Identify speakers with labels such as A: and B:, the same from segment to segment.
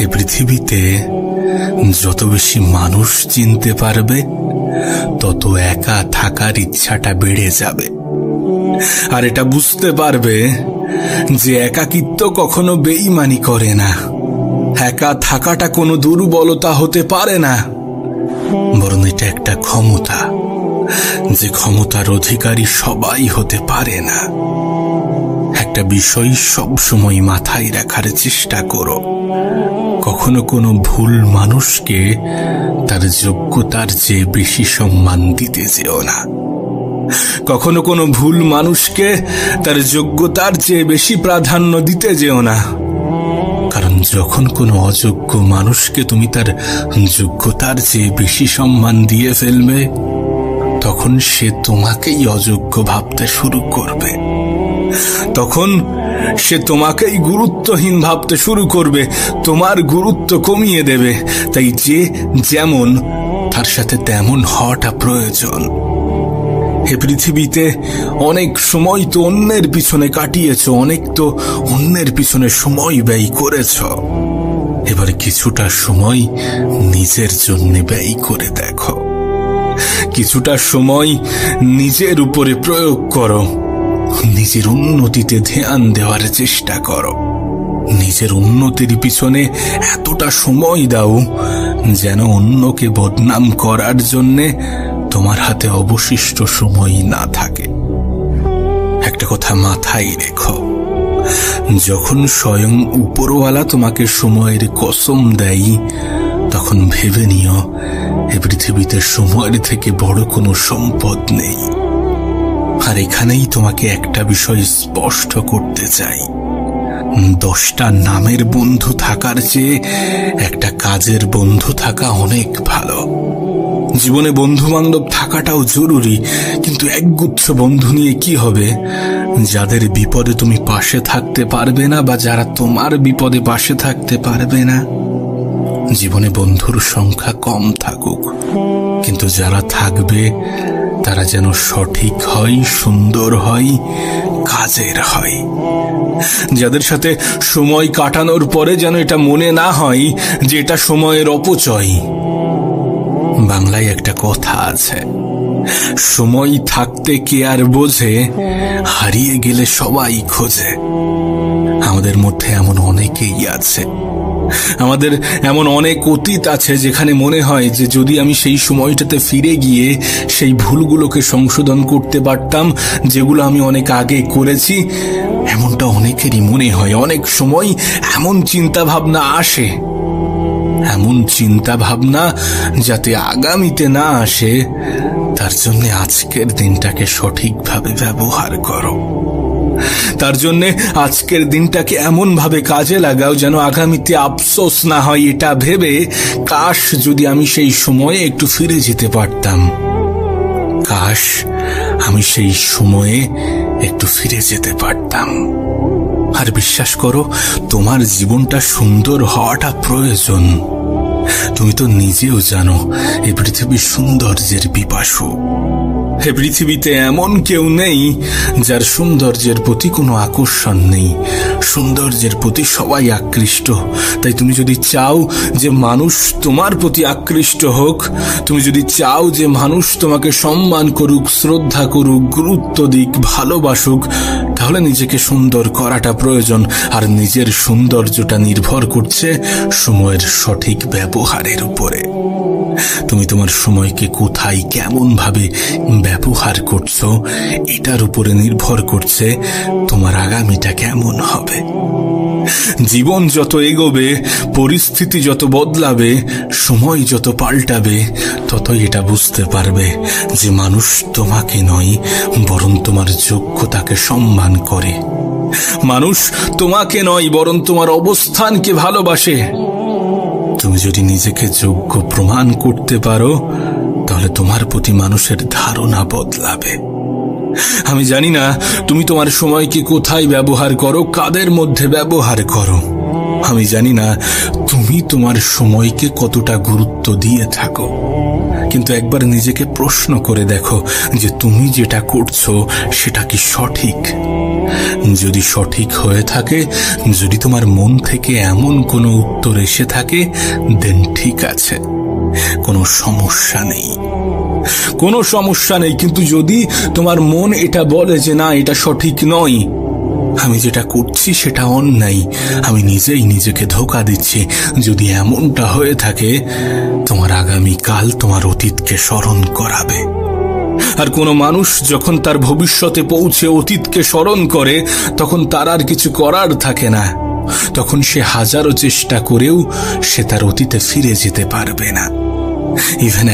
A: এই পৃথিবীতে যত বেশি মানুষ চিনতে পারবে তত একা থাকার ইচ্ছাটা বেড়ে যাবে। আর এটা বুঝতে পারবে যে একাকিত্ব কখনো বেঈমানি করে না, একা থাকাটা কোনো দুর্বলতা হতে পারে না, বরং এটা একটা ক্ষমতা, যে ক্ষমতার অধিকারী সবাই হতে পারে না। একটা বিষয় সবসময় মাথায় রাখার চেষ্টা করো, কখনো কোনো ভুল মানুষকে তার যোগ্যতার চেয়ে বেশি সম্মান দিতে যেও না। কখনো কোনো ভুল মানুষকে তার যোগ্যতার চেয়ে বেশি প্রাধান্য দিতে যেও না, কারণ যখন কোনো অযোগ্য মানুষকে তুমি তার যোগ্যতার চেয়ে বেশি সম্মান দিয়ে ফেলবে, তখন সে তোমাকেই অযোগ্য ভাবতে শুরু করবে, তখন সে তোমাকেই গুরুত্বহীন ভাবতে শুরু করবে, তোমার গুরুত্ব কমিয়ে দেবে। তাই যে যেমন তার সাথে তেমন হওয়াটা প্রয়োজন। এ পৃথিবীতে অনেক সময় তো অন্যের পিছনে কাটিয়েছ, অনেক তো অন্যের পিছনে সময় ব্যয় করেছ। এবার কিছুটা সময় নিজের জন্য ব্যয় করে দেখো, কিছুটা সময় নিজের উপরে প্রয়োগ করো, নিজের উন্নতিতে ধ্যান দেওয়ার চেষ্টা করো। নিজের উন্নতির পিছনে এতটা সময় দাও যেন অন্যকে বদনাম করার জন্যে তোমার হাতে অবশিষ্ট সময় না থাকে। একটা কথা মাথায় রেখো, যখন স্বয়ং উপরওয়ালা তোমাকে সময়ের কসম দেয়, তখন ভেবে নিও এ পৃথিবীতে সময়ের থেকে বড় কোনো সম্পদ নেই। আর এখানেই তোমাকে একটা বিষয় স্পষ্ট করতে চাই, 10টা নামের বন্ধু থাকার চেয়ে একটা কাজের বন্ধু থাকা অনেক ভালো। জীবনে বন্ধু বান্ধব থাকাটাও জরুরি, কিন্তু একগুচ্ছ বন্ধু নিয়ে কি হবে যাদের বিপদে তুমি পাশে থাকতে পারবে না, বা যারা তোমার বিপদে পাশে থাকতে পারবে না। জীবনে বন্ধুর সংখ্যা কম থাকুক, কিন্তু যারা থাকবে তারা যেন সঠিক হয়, সুন্দর হয়, কাজের হয়। যাদের সাথে সময় কাটানোর পরে যেন এটা মনে না হয় যে এটা সময়ের অপচয়। বাংলায় একটা কথা আছে, সময় থাকতে কে আর বোঝে, হারিয়ে গেলে সবাই খোঁজে। আমাদের মধ্যে এমন অনেকেই আছে, আমাদের এমন অনেক অতীত আছে যেখানে মনে হয় যে যদি আমি সেই সময়টাতে ফিরে গিয়ে সেই ভুলগুলোকে সংশোধন করতে পারতাম যেগুলো আমি অনেক আগে করেছি। এমনটা অনেকেরই মনে হয়। অনেক সময় এমন চিন্তা ভাবনা আসে, এমন চিন্তা ভাবনা যাতে আগামীতে না আসে, তার জন্য আজকের দিনটাকে সঠিকভাবে ব্যবহার করো। তার জন্য আজকের দিনটাকে এমন ভাবে কাজে লাগাও যেন আগামীতে আফসোস না হয় এটা ভেবে, কাশ যদি আমি সেই সময়ে একটু ফিরে যেতে পারতাম, কাশ আমি সেই সময়ে একটু ফিরে যেতে পারতাম। আর বিশ্বাস করো, তোমার জীবনটা সুন্দর হওয়াটা প্রয়োজন। তুমি তো নিজেও জানো এই পৃথিবীর সৌন্দর্যের পিপাসু। এ পৃথিবীতে এমন কেউ নেই যার সৌন্দর্যের প্রতি কোনো আকর্ষণ নেই। সৌন্দর্যের প্রতি সবাই আকৃষ্ট। তাই তুমি যদি চাও যে মানুষ তোমার প্রতি আকৃষ্ট হোক, তুমি যদি চাও যে মানুষ তোমাকে সম্মান করুক, শ্রদ্ধা করুক, গুরুত্ব দিক, ভালোবাসুক, তাহলে নিজেকে সুন্দর করাটা প্রয়োজন। আর নিজের সৌন্দর্যটা নির্ভর করছে সময়ের সঠিক ব্যবহারের উপরে। তুমি তোমার সময়কে কোথায় কেমন ভাবে ব্যবহার করছো, এটার উপরে নির্ভর করছে তোমার আগামীটা কেমন হবে। জীবন যত এগোবে, পরিস্থিতি যত বদলাবে, সময় যত পাল্টাবে, ততই এটা বুঝতে পারবে যে মানুষ তোমাকে নয়, বরং তোমার যোগ্যতাকে সম্মান করে। মানুষ তোমাকে নয়, বরং তোমার অবস্থানকে ভালোবাসে। তুমি যদি নিজেকে যোগ্য প্রমাণ করতে পারো, তাহলে তোমার প্রতি মানুষের ধারণা বদলাবে। আমি জানি না তুমি তোমার সময়কে কোথায় ব্যবহার করো, কাদের মধ্যে ব্যবহার করো। আমি জানি না তুমি তোমার সময়কে কতটা গুরুত্ব দিয়ে থাকো, কিন্তু একবার নিজেকে প্রশ্ন করে দেখো যে তুমি যেটা করছো সেটা কি সঠিক। যদি সঠিক হয়ে থাকে, যদি তোমার মন থেকে এমন কোনো উত্তর এসে থাকে, দেন ঠিক আছে, কোনো সমস্যা নেই, কোনো সমস্যা নেই। কিন্তু যদি তোমার মন এটা বলে যে না, এটা সঠিক নয়, আমি যেটা করছি সেটা অন্যায়, আমি নিজেই নিজেকে ধোঁকা দিচ্ছি, যদি এমনটা হয়ে থাকে, তোমার আগামীকাল তোমার অতীতকে স্মরণ করাবে। আর কোনো মানুষ যখন তার ভবিষ্যতে পৌঁছে অতীতকে স্মরণ করে, তখন তার আর কিছু করার থাকে না। তখন সে হাজারো চেষ্টা করেও সে তার অতীতে ফিরে যেতে পারবে না। ইভেন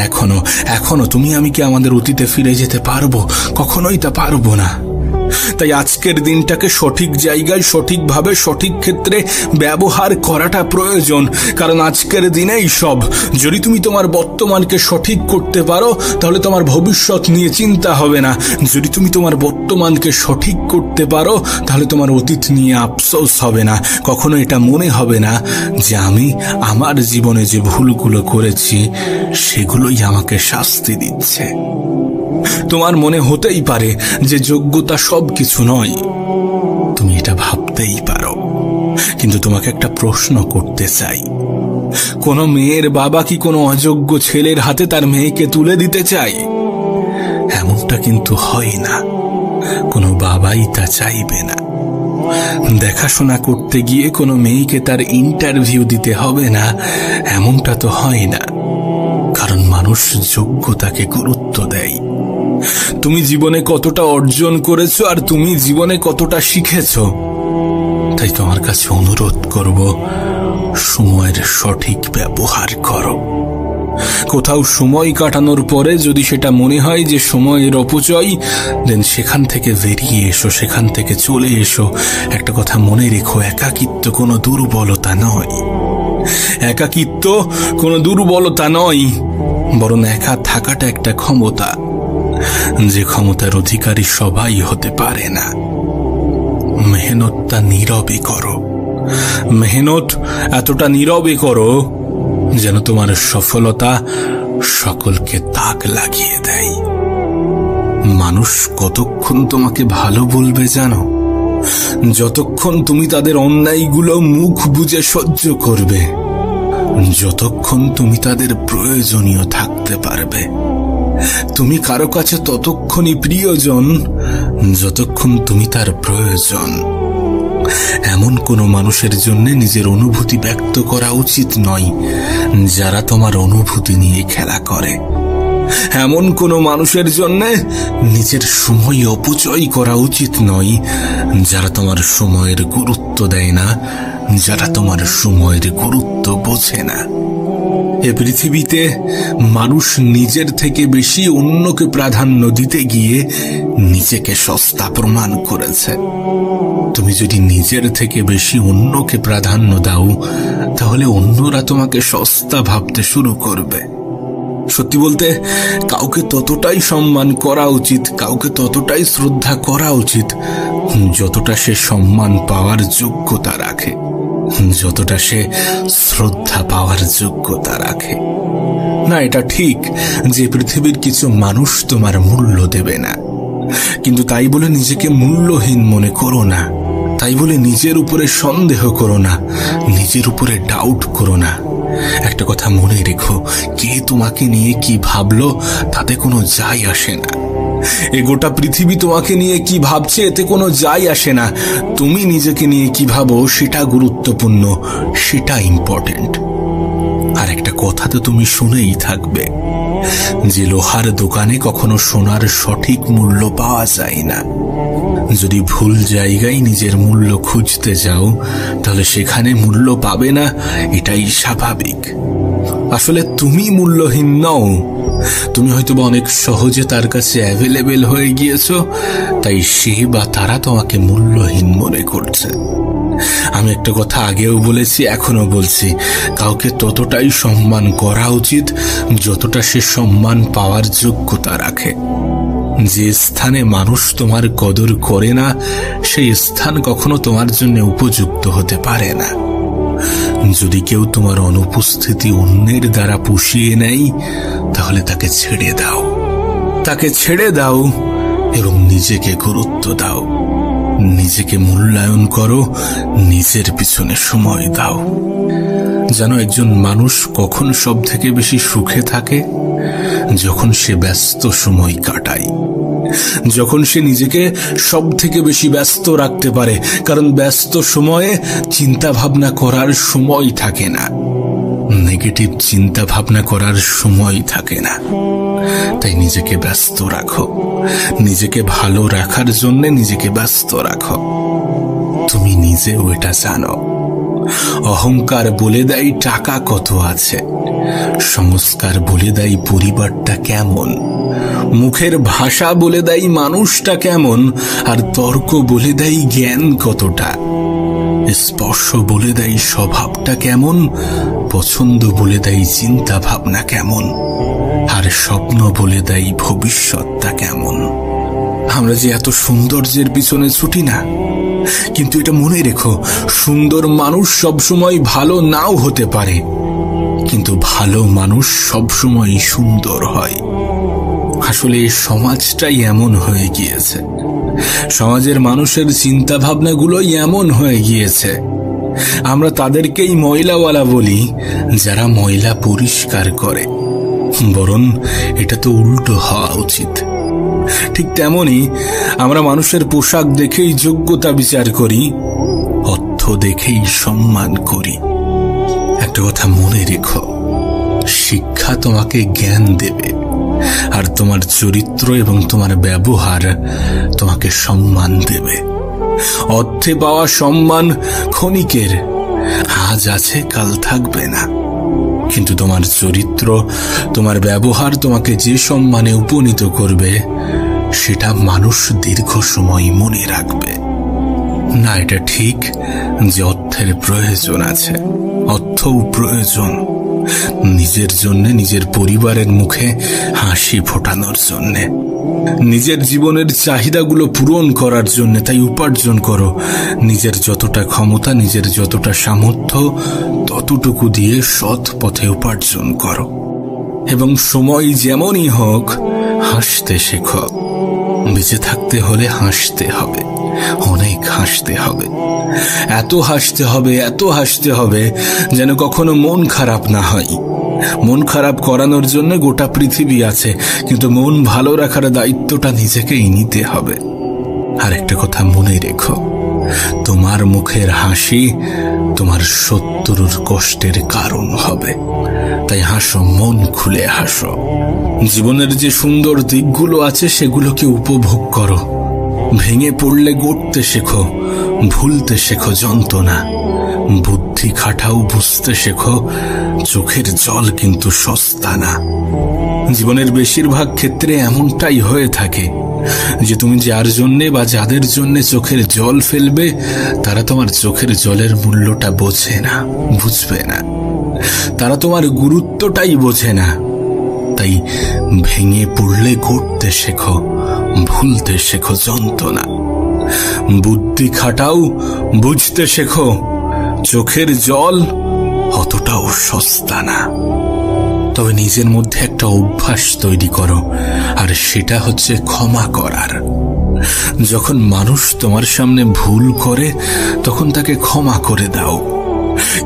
A: এখনো তুমি আমি কি আমাদের অতীতে ফিরে যেতে পারবো? কখনোই তা পারবো না। তাই আজকের দিনটাকে সঠিক জায়গায়, সঠিকভাবে, সঠিক ক্ষেত্রে ব্যবহার করাটা প্রয়োজন। কারণ আজকের দিনেই সব। যদি তুমি তোমার বর্তমানকে সঠিক করতে পারো, তাহলে তোমার ভবিষ্যৎ নিয়ে চিন্তা হবে না। যদি তুমি তোমার বর্তমানকে সঠিক করতে পারো, তাহলে তোমার অতীত নিয়ে আফসোস হবে না। কখনো এটা মনে হবে না যে আমি আমার জীবনে যে ভুলগুলো করেছি সেগুলোই আমাকে শাস্তি দিচ্ছে। তোমার মনে হতেই পারে যে যোগ্যতা সবকিছু নয়, তুমি এটা ভাবতেই পারো। কিন্তু তোমাকে একটা প্রশ্ন করতে চাই, কোনো মেয়ের বাবা কি কোনো অযোগ্য ছেলের হাতে তার মেয়েকে তুলে দিতে চায়? এমনটা কিন্তু হয় না, কোনো বাবাই তা চাইবে না। দেখাশোনা করতে গিয়ে কোনো মেয়েকে তার ইন্টারভিউ দিতে হবে না, এমনটা তো হয় না। কারণ মানুষ যোগ্যতাকে গুরুত্ব দেয়। তুমি জীবনে কতটা অর্জন করেছো আর তুমি জীবনে কতটা শিখেছো। তাই তোমার কাছে অনুরোধ করব, সময়ের সঠিক ব্যবহার করো। কোথাও সময় কাটানোর পরে যদি সেটা মনে হয় যে সময়ের অপচয়, দেন সেখান থেকে বেরিয়ে এসো, সেখান থেকে চলে এসো। একটা কথা মনে রেখো, একাকিত্ব কোনো দুর্বলতা নয়। একাকিত্ব কোনো দুর্বলতা নয়, বরং একা থাকাটা একটা ক্ষমতা, যে ক্ষমতার অধিকারী সবাই হতে পারে না। মেহনতটা নীরবে করো, মেহনত এতটা নীরবে করো যেন তোমার সফলতা সকলকে তাক লাগিয়ে দেয়। মানুষ কতক্ষণ তোমাকে ভালো বলবে জানো? যতক্ষণ তুমি তাদের অন্যায়গুলো মুখ বুজে সহ্য করবে, যতক্ষণ তুমি তাদের প্রয়োজনীয় থাকতে পারবে। তুমি কারো কাছে ততক্ষণই প্রিয়জন যতক্ষণ তুমি তার প্রয়োজন। এমন কোনো মানুষের জন্য নিজের অনুভূতি ব্যক্ত করা উচিত নয় যারা তোমার অনুভূতি নিয়ে খেলা করে। এমন কোনো মানুষের জন্য নিজের সময় অপচয় করা উচিত নয় যারা তোমার সময়ের গুরুত্ব দেয় না, যারা তোমার সময়ের গুরুত্ব বোঝে না। এ পৃথিবীতে মানুষ নিজের থেকে বেশি অন্যকে প্রাধান্য দিতে গিয়ে নিজেকে সস্তা প্রমাণ করেছে। তুমি যদি নিজের থেকে বেশি অন্যকে প্রাধান্য দাও, তাহলে অন্যরা তোমাকে সস্তা ভাবতে শুরু করবে। সত্যি বলতে, কাউকে ততটাই সম্মান করা উচিত, কাউকে ততটাই শ্রদ্ধা করা উচিত যতটা সে সম্মান পাওয়ার যোগ্যতা রাখে, যতটা সে শ্রদ্ধা পাওয়ার যোগ্যতা রাখে। না, এটা ঠিক যে পৃথিবীর কিছু মানুষ তোমার মূল্য দেবে না, কিন্তু তাই বলে নিজেকে মূল্যহীন মনে করো না। তাই বলে নিজের উপরে সন্দেহ করো না, নিজের উপরে ডাউট করো না। একটা কথা মনে রেখো, কে তোমাকে নিয়ে কি ভাবলো তাতে কোনো যায় আসে না। এ গোটা পৃথিবী তোমাকে নিয়ে কি ভাবছে এতে কোনো যায় আসে না। তুমি নিজেকে নিয়ে কি ভাবো সেটা গুরুত্বপূর্ণ, সেটা ইম্পর্টেন্ট। আর একটা কথা তো তুমি শুনেই থাকবে যে লোহার দোকানে কখনো সোনার সঠিক মূল্য পাওয়া যায় না। যদি ভুল জায়গায় নিজের মূল্য খুঁজতে যাও, তাহলে সেখানে মূল্য পাবে না, এটাই স্বাভাবিক। আসলে তুমি মূল্যহীন নও, তুমি হয়তোবা অনেক সহজে তার কাছে অ্যাভেলেবেল হয়ে গিয়েছো, তাই সে বা তারা তোমাকে মূল্যহীন মনে করছে। আমি একটা কথা আগেও বলেছি, এখনো বলছি, কাউকে ততটাই সম্মান করা উচিত যতটা সে সম্মান পাওয়ার যোগ্যতা রাখে। যে স্থানে মানুষ তোমার কদর করে না, সেই স্থান কখনো তোমার জন্য উপযুক্ত হতে পারে না। যদি কেউ তোমার অনুপস্থিতি অন্যের দ্বারা পুষিয়ে নেয়, তাহলে তাকে ছেড়ে দাও, তাকে ছেড়ে দাও এবং নিজেকে গুরুত্ব দাও। নিজেকে মূল্যায়ন করো, নিজের পিছনে সময় দাও। জানো একজন মানুষ কখন সব থেকে বেশি সুখে থাকে? যখন সে ব্যস্ত সময় কাটায়, যখন সে নিজেকে সব থেকে বেশি ব্যস্ত রাখতে পারে। কারণ ব্যস্ত সময়ে চিন্তা ভাবনা করার সময় থাকে না, নেগেটিভ চিন্তা ভাবনা করার সময় থাকে না। তাই নিজেকে ব্যস্ত রাখো, নিজেকে ভালো রাখার জন্য নিজেকে ব্যস্ত রাখো। তুমি নিজেও এটা জানো। অহংকার বলে দেয় টাকা কত আছে, সংস্কার বলে দেয় পরিবারটা কেমন, মুখের ভাষা বলে দেয় মানুষটা কেমন, আর তর্ক বলে দেয় জ্ঞান কতটা। স্পর্শ বলে দেয় স্বভাবটা কেমন, পছন্দ বলে দেয় চিন্তা ভাবনা কেমন, আর স্বপ্ন বলে দেয় ভবিষ্যৎটা কেমন। আমরা যে এত সৌন্দর্যের পিছনে ছুটি না, কিন্তু এটা মনে রেখো, সুন্দর মানুষ সবসময় ভালো নাও হতে পারে, কিন্তু ভালো মানুষ সবসময় সুন্দর হয়। আসলে এই সমাজটাই এমন হয়ে গিয়েছে, সমাজের মানুষের চিন্তা ভাবনাগুলোই এমন হয়ে গিয়েছে। আমরা তাদেরকেই ময়লাওয়ালা বলি যারা ময়লা পরিষ্কার করে, বরং এটা তো উল্টো হওয়া উচিত। ঠিক তেমনি আমরা মানুষের পোশাক দেখেই যোগ্যতা বিচার করি, অর্থ দেখেই সম্মান করি। একটা কথা মনে রেখো, শিক্ষা তোমাকে জ্ঞান দেবে, আর তোমার চরিত্র এবং তোমার ব্যবহার তোমাকে সম্মান দেবে। অর্থে পাওয়া সম্মান ক্ষণিকের, আজ আছে কাল থাকবে না, কিন্তু তোমার চরিত্র, তোমার ব্যবহার তোমাকে যে সম্মানে উপনীত করবে সেটা মানুষ দীর্ঘ সময় মনে রাখবে। না, এটা ঠিক যে অর্থের প্রয়োজন আছে, অর্থও প্রয়োজন নিজের জন্য, নিজের পরিবারের মুখে হাসি ফোটানোর জন্য, নিজের জীবনের চাহিদাগুলো পূরণ করার জন্য। তাই উপার্জন করো, নিজের যতটা ক্ষমতা, নিজের যতটা সামর্থ্য, ততটুকু দিয়ে সৎ পথে উপার্জন করো। এবং সময় যেমনই হোক, হাসতে শেখো। বেঁচে থাকতে হলে হাসতে হবে, অনেক হাসতে হবে, এত হাসতে হবে, এত হাসতে হবে যেন কখনো মন খারাপ না হয়। মন খারাপ করানোর জন্য গোটা পৃথিবী আছে, কিন্তু মন ভালো রাখার দায়িত্বটা নিজেকেই নিতে হবে। আর একটা কথা মনে রেখো, তোমার মুখের হাসি তোমার শত্রুর কষ্টের কারণ হবে। তাই হাসো, মন খুলে হাসো। জীবনের যে সুন্দর দিকগুলো আছে সেগুলোকে উপভোগ করো। ভেঙে পড়লে গড়তে শেখো, ভুলতে শেখো যন্ত্রণা। বুদ্ধি খাটাও, বুঝতে শেখো চোখের জল কিন্তু সস্তা না। জীবনের বেশিরভাগ ক্ষেত্রে এমনটাই হয়ে থাকে যে তুমি যার জন্যে বা যাদের জন্যে চোখের জল ফেলবে, তারা তোমার চোখের জলের মূল্যটা বোঝে না, বুঝবে না। তারা তোমার গুরুত্বটাই বোঝে না। তাই ভেঙে পড়লে গড়তে শেখো, ভুলতে শেখো যন্ত্রণা। বুদ্ধি খাটাও, বুঝতে শেখো চোখের জল অতটাও সস্তা না। তবে নিজের মধ্যে একটা অভ্যাস তৈরি করো, আর সেটা হচ্ছে ক্ষমা করার। যখন মানুষ তোমার সামনে ভুল করে, তখন তাকে ক্ষমা করে দাও,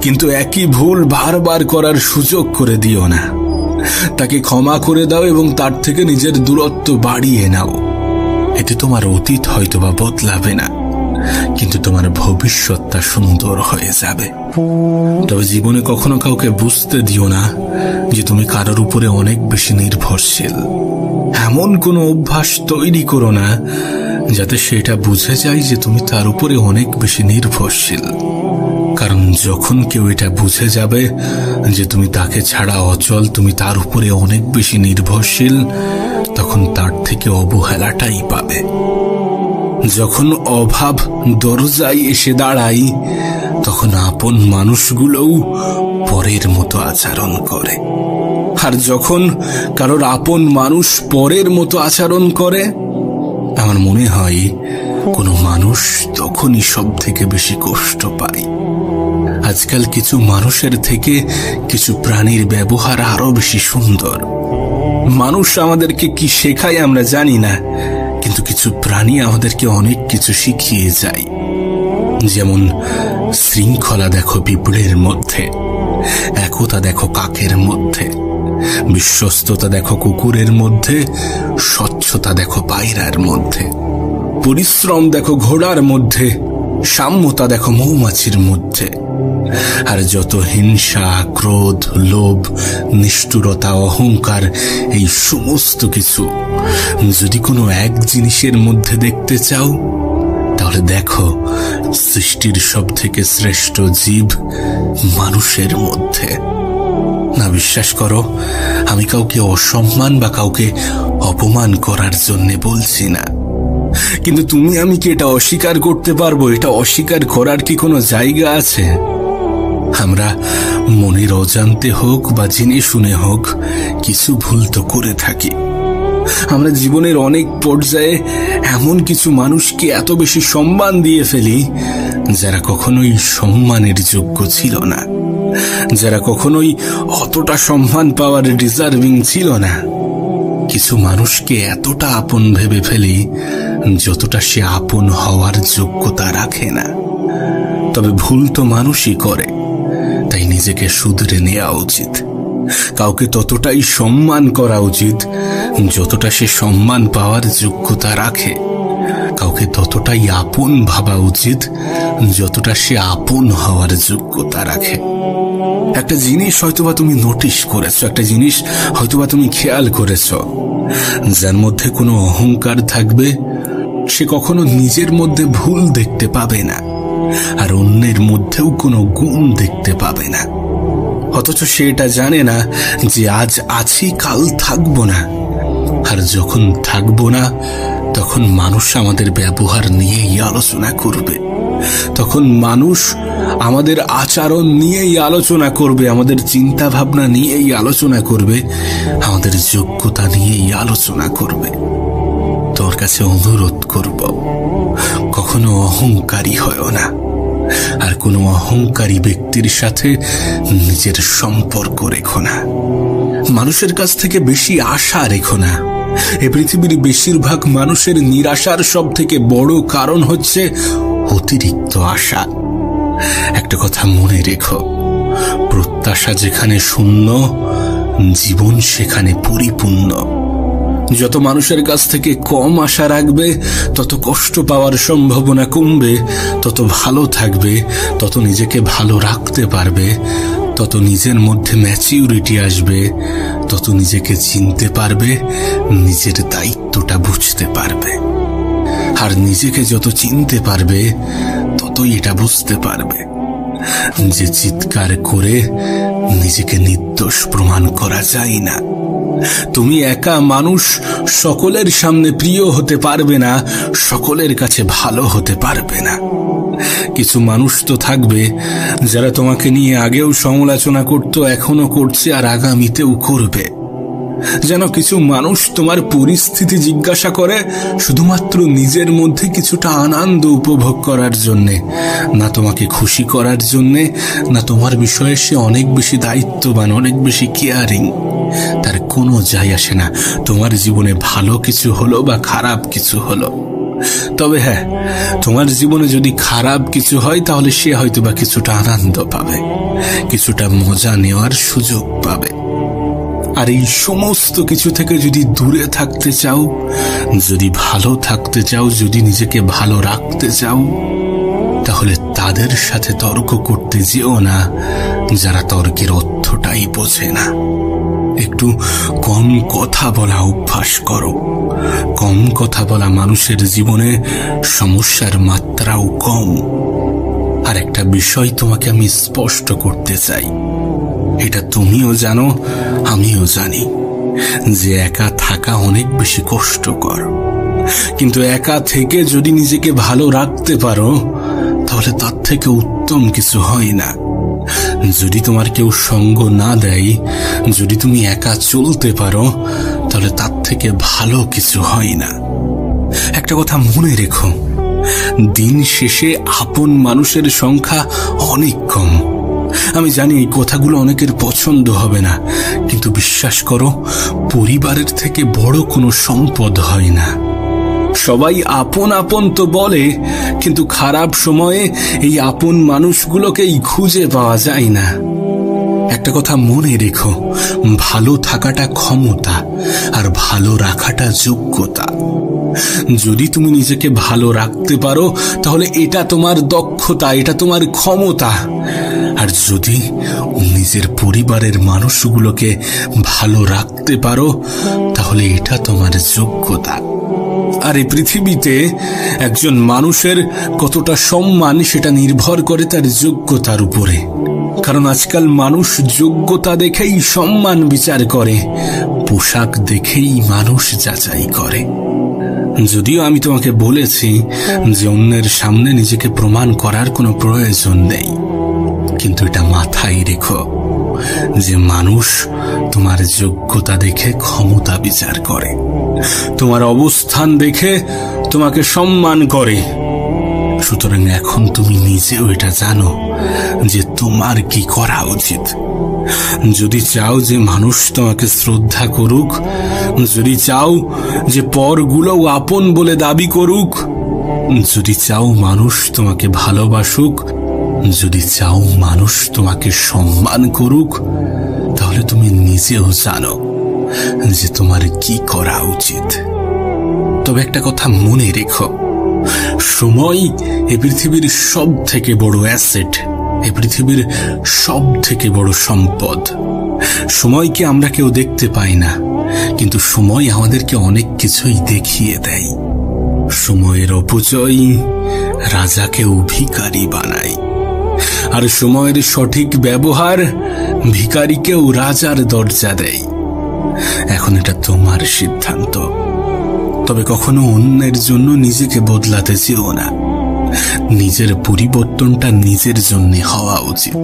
A: কিন্তু একই ভুল বারবার করার সুযোগ করে দিও না। তাকে ক্ষমা করে দাও এবং তার থেকে নিজের দূরত্ব বাড়িয়ে নাও। এতে তোমার অতীত হয়তো বা বদলাবে না, কিন্তু তোমার ভবিষ্যৎটা সুন্দর হয়ে যাবে। তবে জীবনে কখনো কাউকে বুঝতে দিও না যে তুমি কারোর উপরে অনেক বেশি নির্ভরশীল। এমন কোনো অভ্যাস তৈরি করো না যাতে সেটা বুঝে যায় যে তুমি তার উপরে অনেক বেশি নির্ভরশীল। কারণ যখন কেউ এটা বুঝে যাবে যে তুমি তাকে ছাড়া অচল, তুমি তার উপরে অনেক বেশি নির্ভরশীল, তখন তার থেকে অবহেলাটাই পাবে। যখন অভাব দরজায় এসে দাঁড়ায়, তখন আপন মানুষগুলোও পরের মতো আচরণ করে। আর যখন কারোর আপন মানুষ পরের মতো আচরণ করে, আমার মনে হয় কোনো মানুষ তখনই সব থেকে বেশি কষ্ট পায়। আজকাল কিছু মানুষের থেকে কিছু প্রাণীর ব্যবহার আরো বেশি সুন্দর। মানুষ আমাদেরকে কি শেখায় আমরা জানি না, কিন্তু কিছু প্রাণী আমাদেরকে অনেক কিছু শিখিয়ে যায়। যেমন শৃঙ্খলা দেখো পিঁপড়ের মধ্যে, একতা দেখো কাকের মধ্যে, বিশ্বস্ততা দেখো কুকুরের মধ্যে, স্বচ্ছতা দেখো পায়রার মধ্যে, পরিশ্রম দেখো ঘোড়ার মধ্যে, সাম্যতা দেখো মৌমাছির মধ্যে। আর যত হিংসা, ক্রোধ, লোভ, নিষ্ঠুরতা, অহংকার, এই সমস্ত কিছু যদি কোনো এক জিনিসের মধ্যে দেখতে চাও, তাহলে দেখো সৃষ্টির সব থেকে শ্রেষ্ঠ জীব মানুষের মধ্যে। না, বিশ্বাস করো, আমি কাউকে অসম্মান বা কাউকে অপমান করার জন্য বলছি না, কিন্তু তুমি আমি কি এটা অস্বীকার করতে পারবো? এটা অস্বীকার করার কি কোনো জায়গা আছে? আমরা মনের অজান্তে হোক বা জেনে শুনে হোক কিছু ভুল তো করে থাকি। আমরা জীবনের অনেক পর্যায়ে এমন কিছু মানুষকে এত বেশি সম্মান দিয়ে ফেলি যারা কখনোই সম্মানের যোগ্য ছিল না, যারা কখনোই অতটা সম্মান পাওয়ার ডিজার্ভিং ছিল না। কিছু মানুষকে এতটা আপন ভেবে ফেলি যতটা সে আপন হওয়ার যোগ্যতা রাখে না। তবে ভুল তো মানুষই করে, তাই নিজেকে শুধরে নেওয়া উচিত। কাউকে ততটাই সম্মান করা উচিত যতটা সে সম্মান পাওয়ার যোগ্যতা রাখে। কাউকে ততটাই আপন ভাবা উচিত যতটা সে আপন হওয়ার যোগ্যতা রাখে। একটা জিনিস হয়তোবা তুমি নোটিশ করেছো, একটা জিনিস হয়তোবা তুমি খেয়াল করেছো, যার মধ্যে কোনো অহংকার থাকবে সে কখনো নিজের মধ্যে ভুল দেখতে পাবে না, আর অন্যের মধ্যেও কোনো গুণ দেখতে পাবে না। অথচ সে এটা জানে না যে আজ আছি, কাল থাকবো না। আর যখন থাকবো না, তখন মানুষ আমাদের ব্যবহার নিয়েই আলোচনা করবে, তখন মানুষ আমাদের আচরণ নিয়েই আলোচনা করবে, আমাদের চিন্তা ভাবনা নিয়েই আলোচনা করবে, আমাদের যোগ্যতা নিয়েই আলোচনা করবে। তোর কাছে অনুরোধ করব, কখনো অহংকারী হয়ো না, আর কোনো অহংকারী ব্যক্তির সাথে নিজের সম্পর্ক রেখো না। মানুষের কাছ থেকে বেশি আশা রেখো না। এ পৃথিবীর বেশিরভাগ মানুষের নিরাশার সব থেকে বড় কারণ হচ্ছে অতিরিক্ত আশা। একটা কথা মনে রেখো, প্রত্যাশা যেখানে শূন্য, জীবন সেখানে পরিপূর্ণ। যত মানুষের কাছ থেকে কম আশা রাখবে, তত কষ্ট পাওয়ার সম্ভাবনা কমবে, তত ভালো থাকবে, তত নিজেকে ভালো রাখতে পারবে, তত নিজের মধ্যে ম্যাচিউরিটি আসবে, তত নিজেকে চিনতে পারবে, নিজের দায়িত্বটা বুঝতে পারবে। আর নিজেকে যত চিনতে পারবে, ততই এটা বুঝতে পারবে যে চিৎকার করে নিজেকে নির্দোষ প্রমাণ করা যায় না। তুমি একা মানুষ সকলের সামনে প্রিয় হতে পারবে না, সকলের কাছে ভালো হতে পারবে না। কিছু মানুষ তো থাকবে যারা তোমাকে নিয়ে আগেও সমালোচনা করত, এখনো করছে, আর আগামীতেও করবে। যেন কিছু মানুষ তোমার পরিস্থিতি জিজ্ঞাসা করে শুধুমাত্র নিজের মধ্যে কিছুটা আনন্দ উপভোগ করার জন্যে, না তোমাকে খুশি করার জন্যে, না তোমার বিষয়ে সে অনেক বেশি দায়িত্ববান, অনেক বেশি কেয়ারিং। তার কোনো যায় আসে না তোমার জীবনে ভালো কিছু হলো বা খারাপ কিছু হলো। তবে হ্যাঁ, তোমার জীবনে যদি খারাপ কিছু হয়, তাহলে সে হয়তো বা কিছুটা আনন্দ পাবে, কিছুটা মজা নেওয়ার সুযোগ পাবে। আর এই সমস্ত কিছু থেকে যদি দূরে থাকতে চাও, যদি ভালো থাকতে চাও, যদি নিজেকে ভালো রাখতে চাও, তাহলে তাদের সাথে তর্ক করতে যেও না যারা তর্কের অর্থটাই বোঝে না। একটু কম কথা বলা অভ্যাস করো। কম কথা বলা মানুষের জীবনে সমস্যার মাত্রাও কম। আর একটা বিষয় তোমাকে আমি স্পষ্ট করতে চাই, এটা তুমিও জানো, আমিও জানি, যে একা থাকা অনেক বেশি কষ্টকর। কিন্তু একা থেকে যদি নিজেকে ভালো রাখতে পারো, তাহলে তার থেকে উত্তম কিছু হয় না। যদি তোমার কেউ সঙ্গ না দেয়, যদি তুমি একা চলতে পারো, তাহলে তার থেকে ভালো কিছু হয় না। একটা কথা মনে রেখো, দিন শেষে আপন মানুষের সংখ্যা অনেক কম। আমি জানি এই কথাগুলো অনেকের পছন্দ হবে না, কিন্তু বিশ্বাস করো, পরিবারের থেকে বড় কোনো সম্পদ হয় না। সবাই আপন আপন তো বলে, কিন্তু খারাপ সময়ে এই আপন মানুষগুলোকেই খুঁজে পাওয়া যায় না। একটা কথা মনে রেখো, ভালো থাকাটা ক্ষমতা, আর ভালো রাখাটা যোগ্যতা। যদি তুমি নিজেকে ভালো রাখতে পারো তাহলে এটা তোমার দক্ষতা, এটা তোমার ক্ষমতা। আর যদি নিজের পরিবারের মানুষগুলোকে ভালো রাখতে পারো তাহলে এটা তোমার যোগ্যতা। আর এই পৃথিবীতে একজন মানুষের কতটা সম্মান সেটা নির্ভর করে তার যোগ্যতার উপরে। কারণ আজকাল মানুষ যোগ্যতা দেখেই সম্মান বিচার করে, পোশাক দেখেই মানুষ যাচাই করে। যদিও আমি তোমাকে বলেছি যে অন্যের সামনে নিজেকে প্রমাণ করার কোনো প্রয়োজন নেই, কিন্তু এটা মাথায় রেখো যে মানুষ তোমার যোগ্যতা দেখে ক্ষমতা বিচার করে, তোমার অবস্থান দেখে তোমাকে সম্মান করে। সুতরাং এখন তুমি নিজেও এটা জানো যে তোমার কি করা উচিত। যদি চাও যে মানুষ তোমাকে শ্রদ্ধা করুক, যদি চাও যে পরগুলোও আপন বলে দাবি করুক, যদি চাও মানুষ তোমাকে ভালোবাসুক, যদি চাও মানুষ তোমাকে সম্মান করুক, তাহলে তুমি নিজেও জানো যে তোমার কি করা উচিত। তবে একটা কথা মনে রেখো, সময় এ পৃথিবীর সব থেকে বড় অ্যাসেট, এ পৃথিবীর সব থেকে বড় সম্পদ। সময়কে আমরা কেউ দেখতে পাই না, কিন্তু সময় আমাদেরকে অনেক কিছুই দেখিয়ে দেয়। সময়ের অপচয় রাজাকেও ভিখারি বানায়, আর সময়ের সঠিক ব্যবহার ভিখারিকেও রাজার দরজা দেয়। এখন এটা তোমার সিদ্ধান্ত। তবে কখনো অন্যের জন্য নিজেকে বদলাতে চেও না। নিজের পরিবর্তনটা নিজের জন্য হওয়া উচিত,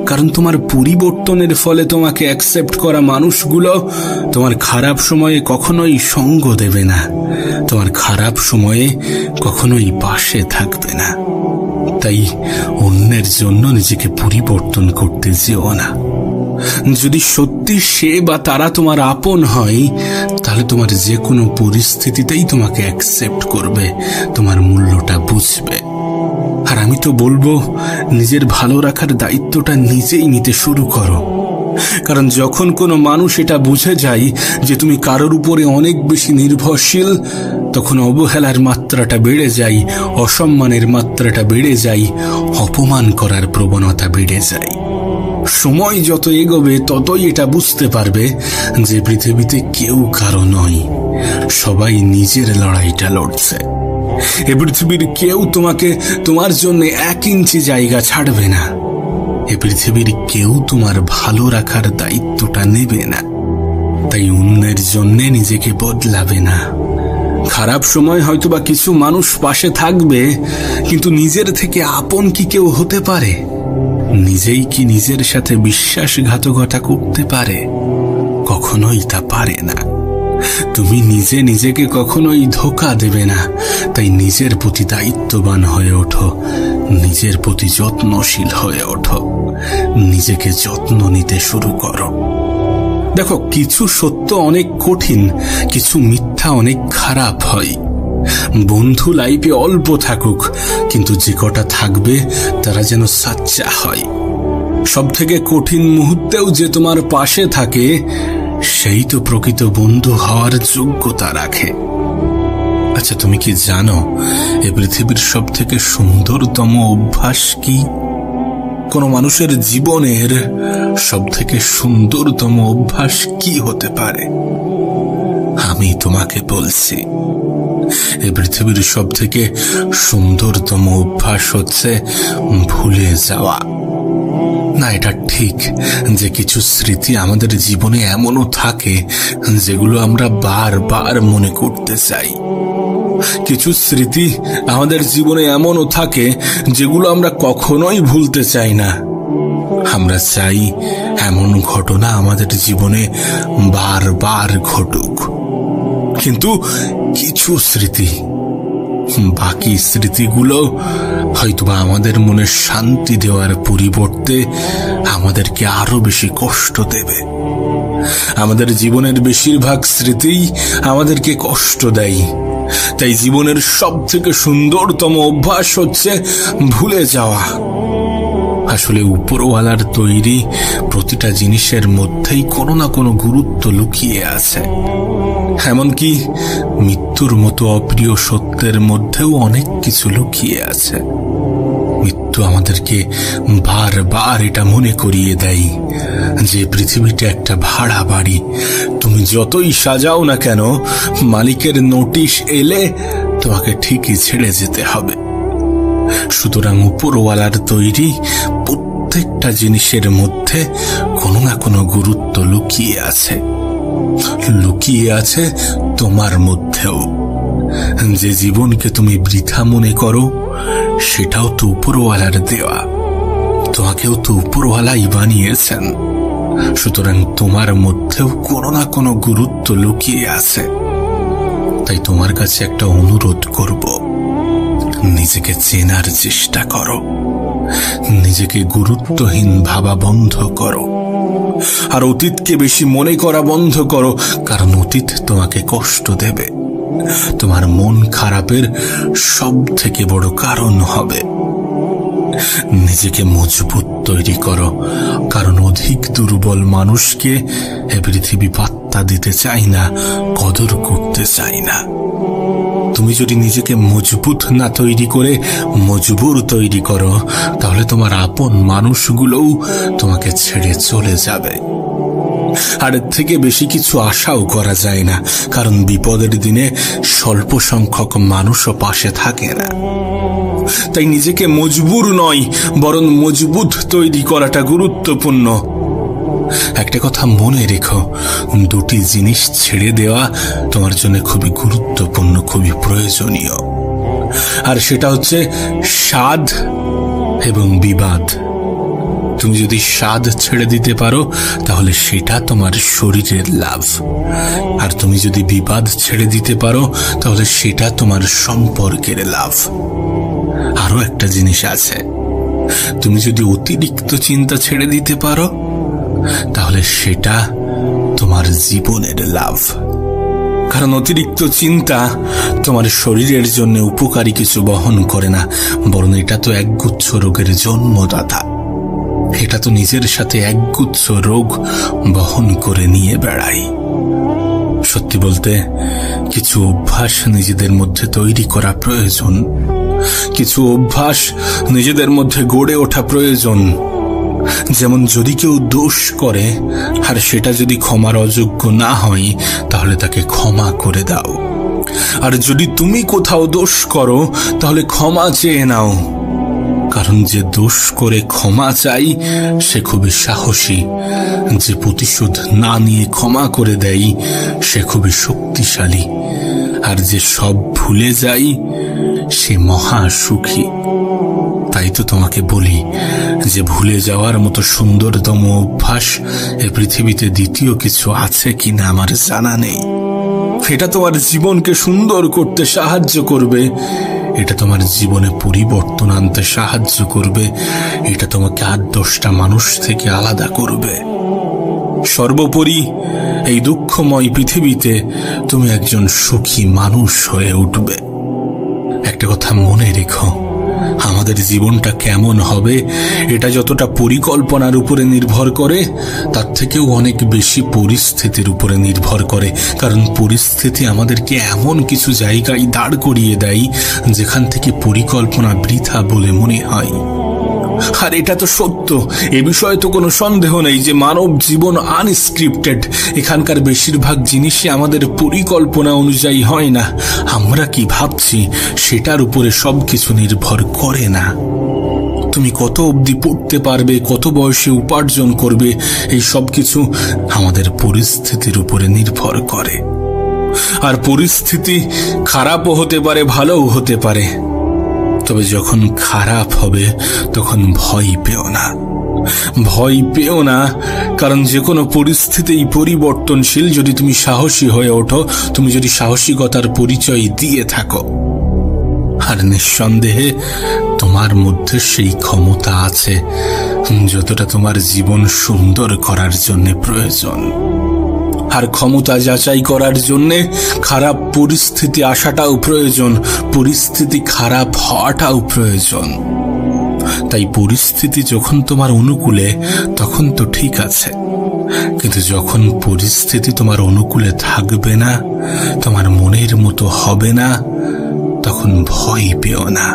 A: কারণ তোমার পরিবর্তনের ফলে তোমাকে অ্যাকসেপ্ট করা মানুষগুলো তোমার খারাপ সময়ে কখনোই সঙ্গ দেবে না, তোমার খারাপ সময়ে কখনোই পাশে থাকবে না। তাই অন্যের জন্য নিজেকে পরিবর্তন করতে যেও না। যদি সত্যি সে বা তারা তোমার আপন হয়, তাহলে তোমার যে কোনো পরিস্থিতিতেই তোমাকে অ্যাকসেপ্ট করবে, তোমার মূল্যটা বুঝবে। আর আমি তো বলবো, নিজের ভালো রাখার দায়িত্বটা নিজেই নিতে শুরু করো। কারণ যখন কোনো মানুষ এটা বুঝে যায় যে তুমি কারোর উপরে অনেক বেশি নির্ভরশীল, তখন অবহেলার মাত্রাটা বেড়ে যায়, অসম্মানের মাত্রাটা বেড়ে যায়, অপমান করার প্রবণতা বেড়ে যায়। সময় যত এগোবে ততই এটা বুঝতে পারবে যে পৃথিবীতে কেউ কারো নয়, সবাই নিজের লড়াইটা লড়ছে। এ পৃথিবীর কেউ তোমাকে তোমার জন্য 1 ইঞ্চি জায়গা ছাড়বে না। এ পৃথিবীর কেউ তোমার ভালো রাখার দায়িত্বটা নেবে না। তাই অন্যের জন্য নিজেকে বদলাবে না। খারাপ সময় হয়তোবা কিছু মানুষ পাশে থাকবে, কিন্তু নিজের থেকে আপন কি কেউ হতে পারে? নিজেই কি নিজের সাথে বিশ্বাসঘাতকতা করতে পারে? কখনোই তা পারে না। তুমি নিজে নিজেকে কখনোই ধোঁকা দেবে না। তাই নিজের প্রতি দায়িত্ববান হয়ে ওঠো, নিজের প্রতি যত্নশীল হয়ে ওঠো, নিজেকে যত্ন নিতে শুরু করো। দেখো, কিছু সত্য অনেক কঠিন, কিছু মিথ্যা অনেক খারাপ হয়। বন্ধু লাইফে অল্প থাকুক, কিন্তু যে কটা থাকবে তারা যেন সাচ্চা হয়। সব থেকে কঠিন মুহূর্তেও যে তোমার পাশে থাকে, সেই তো প্রকৃত বন্ধু হওয়ার যোগ্যতা রাখে। আচ্ছা, তুমি কি জানো এ পৃথিবীর সব থেকে সুন্দরতম অভ্যাস কি? কোন মানুষের জীবনের সব থেকে সুন্দরতম অভ্যাস কি হতে পারে? আমি তোমাকে বলছি, এ পৃথিবীর সব থেকে সুন্দরতম অভ্যাস হচ্ছে ভুলে যাওয়া। না, এটা ঠিক যে কিছু স্মৃতি আমাদের জীবনে এমনও থাকে যেগুলো আমরা বারবার মনে করতে চাই। কিছু স্মৃতি আমাদের জীবনে এমনও থাকে যেগুলো আমরা কখনোই ভুলতে চাই না। আমরা চাই এমন ঘটনা আমাদের জীবনে বারবার ঘটুক। কিন্তু কিছু স্মৃতি, বাকি স্মৃতিগুলো হয়তোবা আমাদের মনে শান্তি দেওয়ার পরিবর্তে আমাদেরকে আরো বেশি কষ্ট দেবে। আমাদের জীবনের বেশিরভাগ স্মৃতিই আমাদেরকে কষ্ট দেয়, তাই জীবনের সব থেকে সুন্দরতম অভ্যাস হচ্ছে ভুলে যাওয়া। আসলে উপরওয়ালার তৈরি প্রতিটা জিনিসের মধ্যেই কোনো না কোনো গুরুত্ব লুকিয়ে আছে। এমনকি মৃত্যুর মতো অপ্রিয় সত্যের মধ্যেও অনেক কিছু লুকিয়ে আছে। মৃত্যু আমাদেরকে বারবার এটা মনে করিয়ে দেয় যে পৃথিবীটা একটা ভাড়া বাড়ি। তুমি যতই সাজাও না কেন, মালিকের নোটিশ এলে তোমাকে ঠিকই ছেড়ে যেতে হবে। সুতরাং উপরওয়ালার তৈরি প্রত্যেকটা জিনিসের মধ্যে কোনো না কোনো গুরুত্ব লুকিয়ে আছে, লুকিয়ে আছে তোমার মধ্যেও। যে জীবনকে তুমি বৃথা মনে করো, সেটাও তো উপরওয়ালার দেওয়া। তোমাকেও তো উপরওয়ালাই বানিয়েছেন। সুতরাং তোমার মধ্যেও কোনো না কোনো গুরুত্ব লুকিয়ে আছে। তাই তোমার কাছে একটা অনুরোধ করব, নিজেকে চেনার চেষ্টা করো, নিজেকে গুরুত্বহীন ভাবা বন্ধ করো, আর অতীতকে বেশি মনে করা বন্ধ করো। কারণ অতীত তোমাকে কষ্ট দেবে, তোমার মন খারাপের সব থেকে বড় কারণ হবে। নিজেকে মজবুত তৈরি করো, কারণ অধিক দুর্বল মানুষকে এ পৃথিবী পাত্তা দিতে চায় না, কদর করতে চায় না। তুমি যদি নিজেকে মজবুত না তৈরি করে মজবুর তৈরি করো, তাহলে তোমার আপন মানুষগুলোও তোমাকে ছেড়ে চলে যাবে। আর এর থেকে বেশি কিছু আশাও করা যায় না, কারণ বিপদের দিনে স্বল্প সংখ্যক মানুষও পাশে থাকে না। তাই নিজেকে মজবুর নয়, বরং মজবুত তৈরি করাটা গুরুত্বপূর্ণ। একটা কথা মনে রেখো, দুটি জিনিস ছেড়ে দেওয়া তোমার জন্য খুবই গুরুত্বপূর্ণ, খুবই প্রয়োজনীয়। আর সেটা হচ্ছে স্বাদ এবং বিবাদ। তুমি যদি স্বাদ ছেড়ে দিতে পারো, তাহলে সেটা তোমার শরীরের লাভ। আর তুমি যদি বিবাদ ছেড়ে দিতে পারো, তাহলে সেটা তোমার সম্পর্কের লাভ। আরো একটা জিনিস আছে, তুমি যদি অতিরিক্ত চিন্তা ছেড়ে দিতে পারো, তাহলে সেটা তোমার জীবনের লাভ। কারণ অতিরিক্ত চিন্তা তোমার শরীরের জন্য উপকারী কিছু বহন করে না, বরং এটা তো একগুচ্ছ রোগের জন্মদাতা। এটা তো নিজের সাথে একগুচ্ছ রোগ বহন করে নিয়ে বেড়ায়। সত্যি বলতে, কিছু অভ্যাস নিজেদের মধ্যে তৈরি করা প্রয়োজন, কিছু অভ্যাস নিজেদের মধ্যে গড়ে ওঠা প্রয়োজন। যেমন যদি কেউ দোষ করে আর সেটা যদি ক্ষমার অযোগ্য না হয়, তাহলে তাকে ক্ষমা করে দাও। আর যদি তুমি কোথাও দোষ করো, তাহলে ক্ষমা চেয়ে নাও। কারণ যে দোষ করে ক্ষমা চাই সে খুবই সাহসী, যে প্রতিশোধ না নিয়ে ক্ষমা করে দেয় সে খুবই শক্তিশালী, আর যে সব ভুলে যায় সে মহা সুখী। তাই তো তোমাকে বলি যে ভুলে যাওয়ার মতো সুন্দরতম অভ্যাস এ পৃথিবীতে দ্বিতীয় কিছু আছে কিনা আমার জানা নেই। এটা তোমার জীবনকে সুন্দর করতে সাহায্য করবে, এটা তোমার জীবনে পরিবর্তন আনতে সাহায্য করবে, এটা তোমাকে 8-10টা মানুষ থেকে আলাদা করবে। সর্বোপরি এই দুঃখময় পৃথিবীতে তুমি একজন সুখী মানুষ হয়ে উঠবে। একটা কথা মনে রেখো, আমাদের জীবনটা কেমন হবে এটা যতটা পরিকল্পনার উপরে নির্ভর করে, তার থেকেও অনেক বেশি পরিস্থিতির উপরে নির্ভর করে। কারণ পরিস্থিতি আমাদেরকে এমন কিছু জায়গায় দাঁড় করিয়ে দেয় যেখান থেকে পরিকল্পনা বৃথা বলে মনে হয়। আর এটা তো সত্য, এ বিষয়ে তো কোনো সন্দেহ নেই যে মানব জীবন আনস্ক্রিপ্টেড। এখানকার বেশিরভাগ জিনিসই আমাদের পরিকল্পনা অনুযায়ী হয় না। আমরা কি ভাবছি সেটার উপরে সবকিছু নির্ভর করে না। তুমি কত অবধি পড়তে পারবে, কত বয়সে উপার্জন করবে, এই সব কিছু আমাদের পরিস্থিতির উপরে নির্ভর করে। আর পরিস্থিতি খারাপও হতে পারে, ভালোও হতে পারে। তবে যখন খারাপ হবে তখন ভয় পেও না, ভয় পেও না। কারণ যে কোনো পরিস্থিতিই পরিবর্তনশীল। যদি তুমি সাহসী হয়ে ওঠো, তুমি যদি সাহসিকতার পরিচয় দিয়ে থাকো, আর নিঃসন্দেহে তোমার মধ্যে সেই ক্ষমতা আছে যতটা তোমার জীবন সুন্দর করার জন্য প্রয়োজন। আর ক্ষমতা যাচাই করার জন্যে খারাপ পরিস্থিতি আসাটাও প্রয়োজন, পরিস্থিতি খারাপ হওয়াটাও প্রয়োজন। তাই পরিস্থিতি যখন তোমার অনুকূলে তখন তো ঠিক আছে, কিন্তু যখন পরিস্থিতি তোমার অনুকূলে থাকবে না, তোমার মনের মতো হবে না, তখন ভয় পেও না।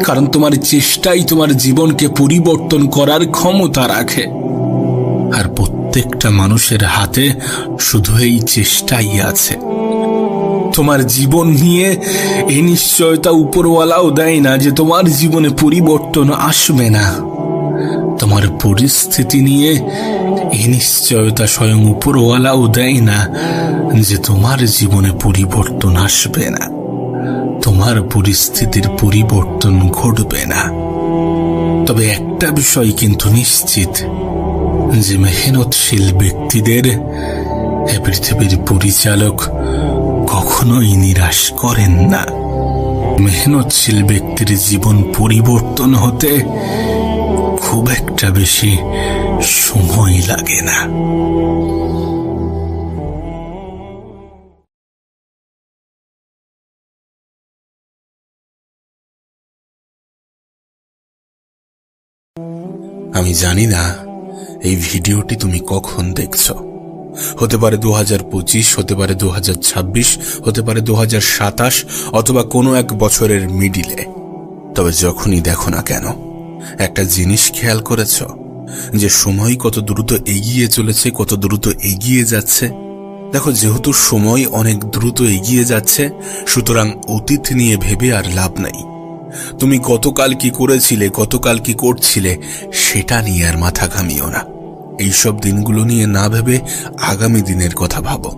A: কারণ তোমার চেষ্টাই তোমার জীবনকে পরিবর্তন করার ক্ষমতা রাখে। আর প্রত্যেকটা মানুষের হাতে শুধু এই চেষ্টাই আছে। তোমার জীবন নিয়ে এই নিশ্চয়তা উপরওয়ালাও দেয় না যে তোমার জীবনে পরিবর্তন আসবে না। তোমার পরিস্থিতি নিয়ে এই নিশ্চয়তা স্বয়ং উপরওয়ালাও দেয় না যে তোমার জীবনে পরিবর্তন আসবে না, তোমার পরিস্থিতির পরিবর্তন ঘটবে না। তবে একটা বিষয় কিন্তু নিশ্চিত, যে মেহনতশীল ব্যক্তিদের এ পৃথিবীর পরিচালক কখনোই নিরাশ করেন না। মেহনতশীল ব্যক্তির জীবন পরিবর্তন হতে খুব একটা বেশি সময় লাগে না। আমি জানি না এই ভিডিওটি তুমি কখন দেখছো। হতে পারে 2025, হতে পারে 2026, হতে পারে 2027, অথবা কোনো এক বছরের মিডিলে। তবে যখনই দেখো না কেন, একটা জিনিস খেয়াল করেছ যে সময় কত দ্রুত এগিয়ে চলেছে, কত দ্রুত এগিয়ে যাচ্ছে। দেখো, যেহেতু সময় অনেক দ্রুত এগিয়ে যাচ্ছে, সুতরাং অতীত নিয়ে ভেবে আর লাভ নাই। তুমি গতকাল কি করেছিলে, গতকাল কি করছিলে, সেটা নিয়ে আর মাথা ঘামিও না। এইসব দিনগুলো নিয়ে না ভেবে আগামী দিনের কথা ভাবো,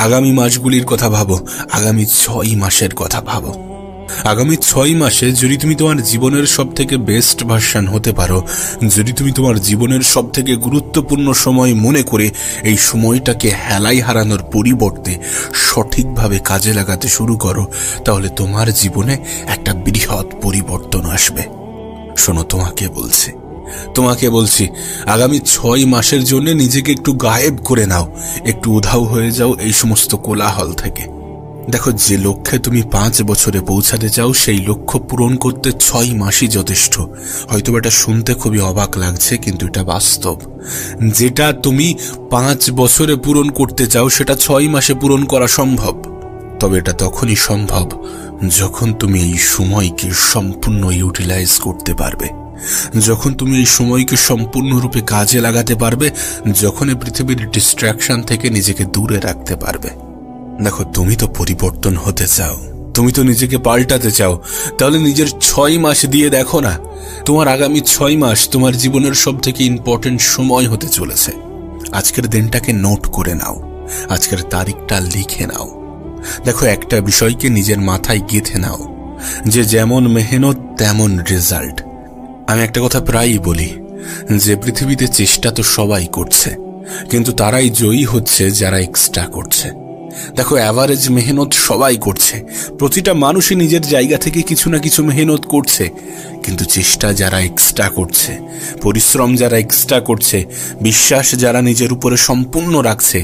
A: আগামী মাসগুলির কথা ভাবো, আগামী 6 মাসের কথা ভাবো। আগামী 6 মাসে যদি তুমি তোমার জীবনের সব থেকে বেস্ট ভার্সন হতে পারো, যদি তুমি তোমার জীবনের সব থেকে গুরুত্বপূর্ণ সময় মনে করে এই সময়টাকে হেলাই হারানোর পরিবর্তে সঠিকভাবে কাজে লাগাতে শুরু করো, তাহলে তোমার জীবনে একটা বৃহৎ পরিবর্তন আসবে। শোনো, তোমাকে বলছি আগামী 6 মাসের জন্য নিজেকে একটু গায়েব করে নাও, একটু উধাও হয়ে যাও এই সমস্ত কোলাহল থেকে। দেখো, যে লক্ষ্যে তুমি 5 বছরে পৌঁছাতে চাও, সেই লক্ষ্য পূরণ করতে 6 মাসই যথেষ্ট। হয়তো এটা শুনতে খুবই অবাক লাগছে, কিন্তু এটা বাস্তব। যেটা তুমি 5 বছরে পূরণ করতে চাও, সেটা 6 মাসে পূরণ করা সম্ভব। তবে এটা তখনই সম্ভব যখন তুমি এই সময়কে সম্পূর্ণ ইউটিলাইজ করতে পারবে, যখন তুমি এই সময়কে সম্পূর্ণরূপে কাজে লাগাতে পারবে, যখন এই পৃথিবীর ডিস্ট্রাকশন থেকে নিজেকে দূরে রাখতে পারবে। দেখো, তুমি তো পরিবর্তন হতে চাও, তুমি তো নিজেকে পাল্টাতে চাও, তাহলে নিজের 6 মাস দিয়ে দেখো না। তোমার আগামী 6 মাস তোমার জীবনের সব থেকে ইম্পর্টেন্ট সময় হতে চলেছে। আজকের দিনটাকে নোট করে নাও, আজকের তারিখটা লিখে নাও। দেখো, একটা বিষয়কে নিজের মাথায় গেঁথে নাও যে যেমন মেহনত তেমন রেজাল্ট। আমি একটা কথা প্রায়ই বলি যে পৃথিবীতে চেষ্টা তো সবাই করছে, কিন্তু তারাই জয়ী হচ্ছে যারা এক্সট্রা করছে। দেখো, অ্যাভারেজ মেহনত সবাই করছে, প্রতিটা মানুষই নিজের জায়গা থেকে কিছু না কিছু মেহনত করছে, কিন্তু চেষ্টা যারা এক্সট্রা করছে, পরিশ্রম যারা এক্সট্রা করছে, বিশ্বাস যারা নিজের উপরে সম্পূর্ণ রাখছে,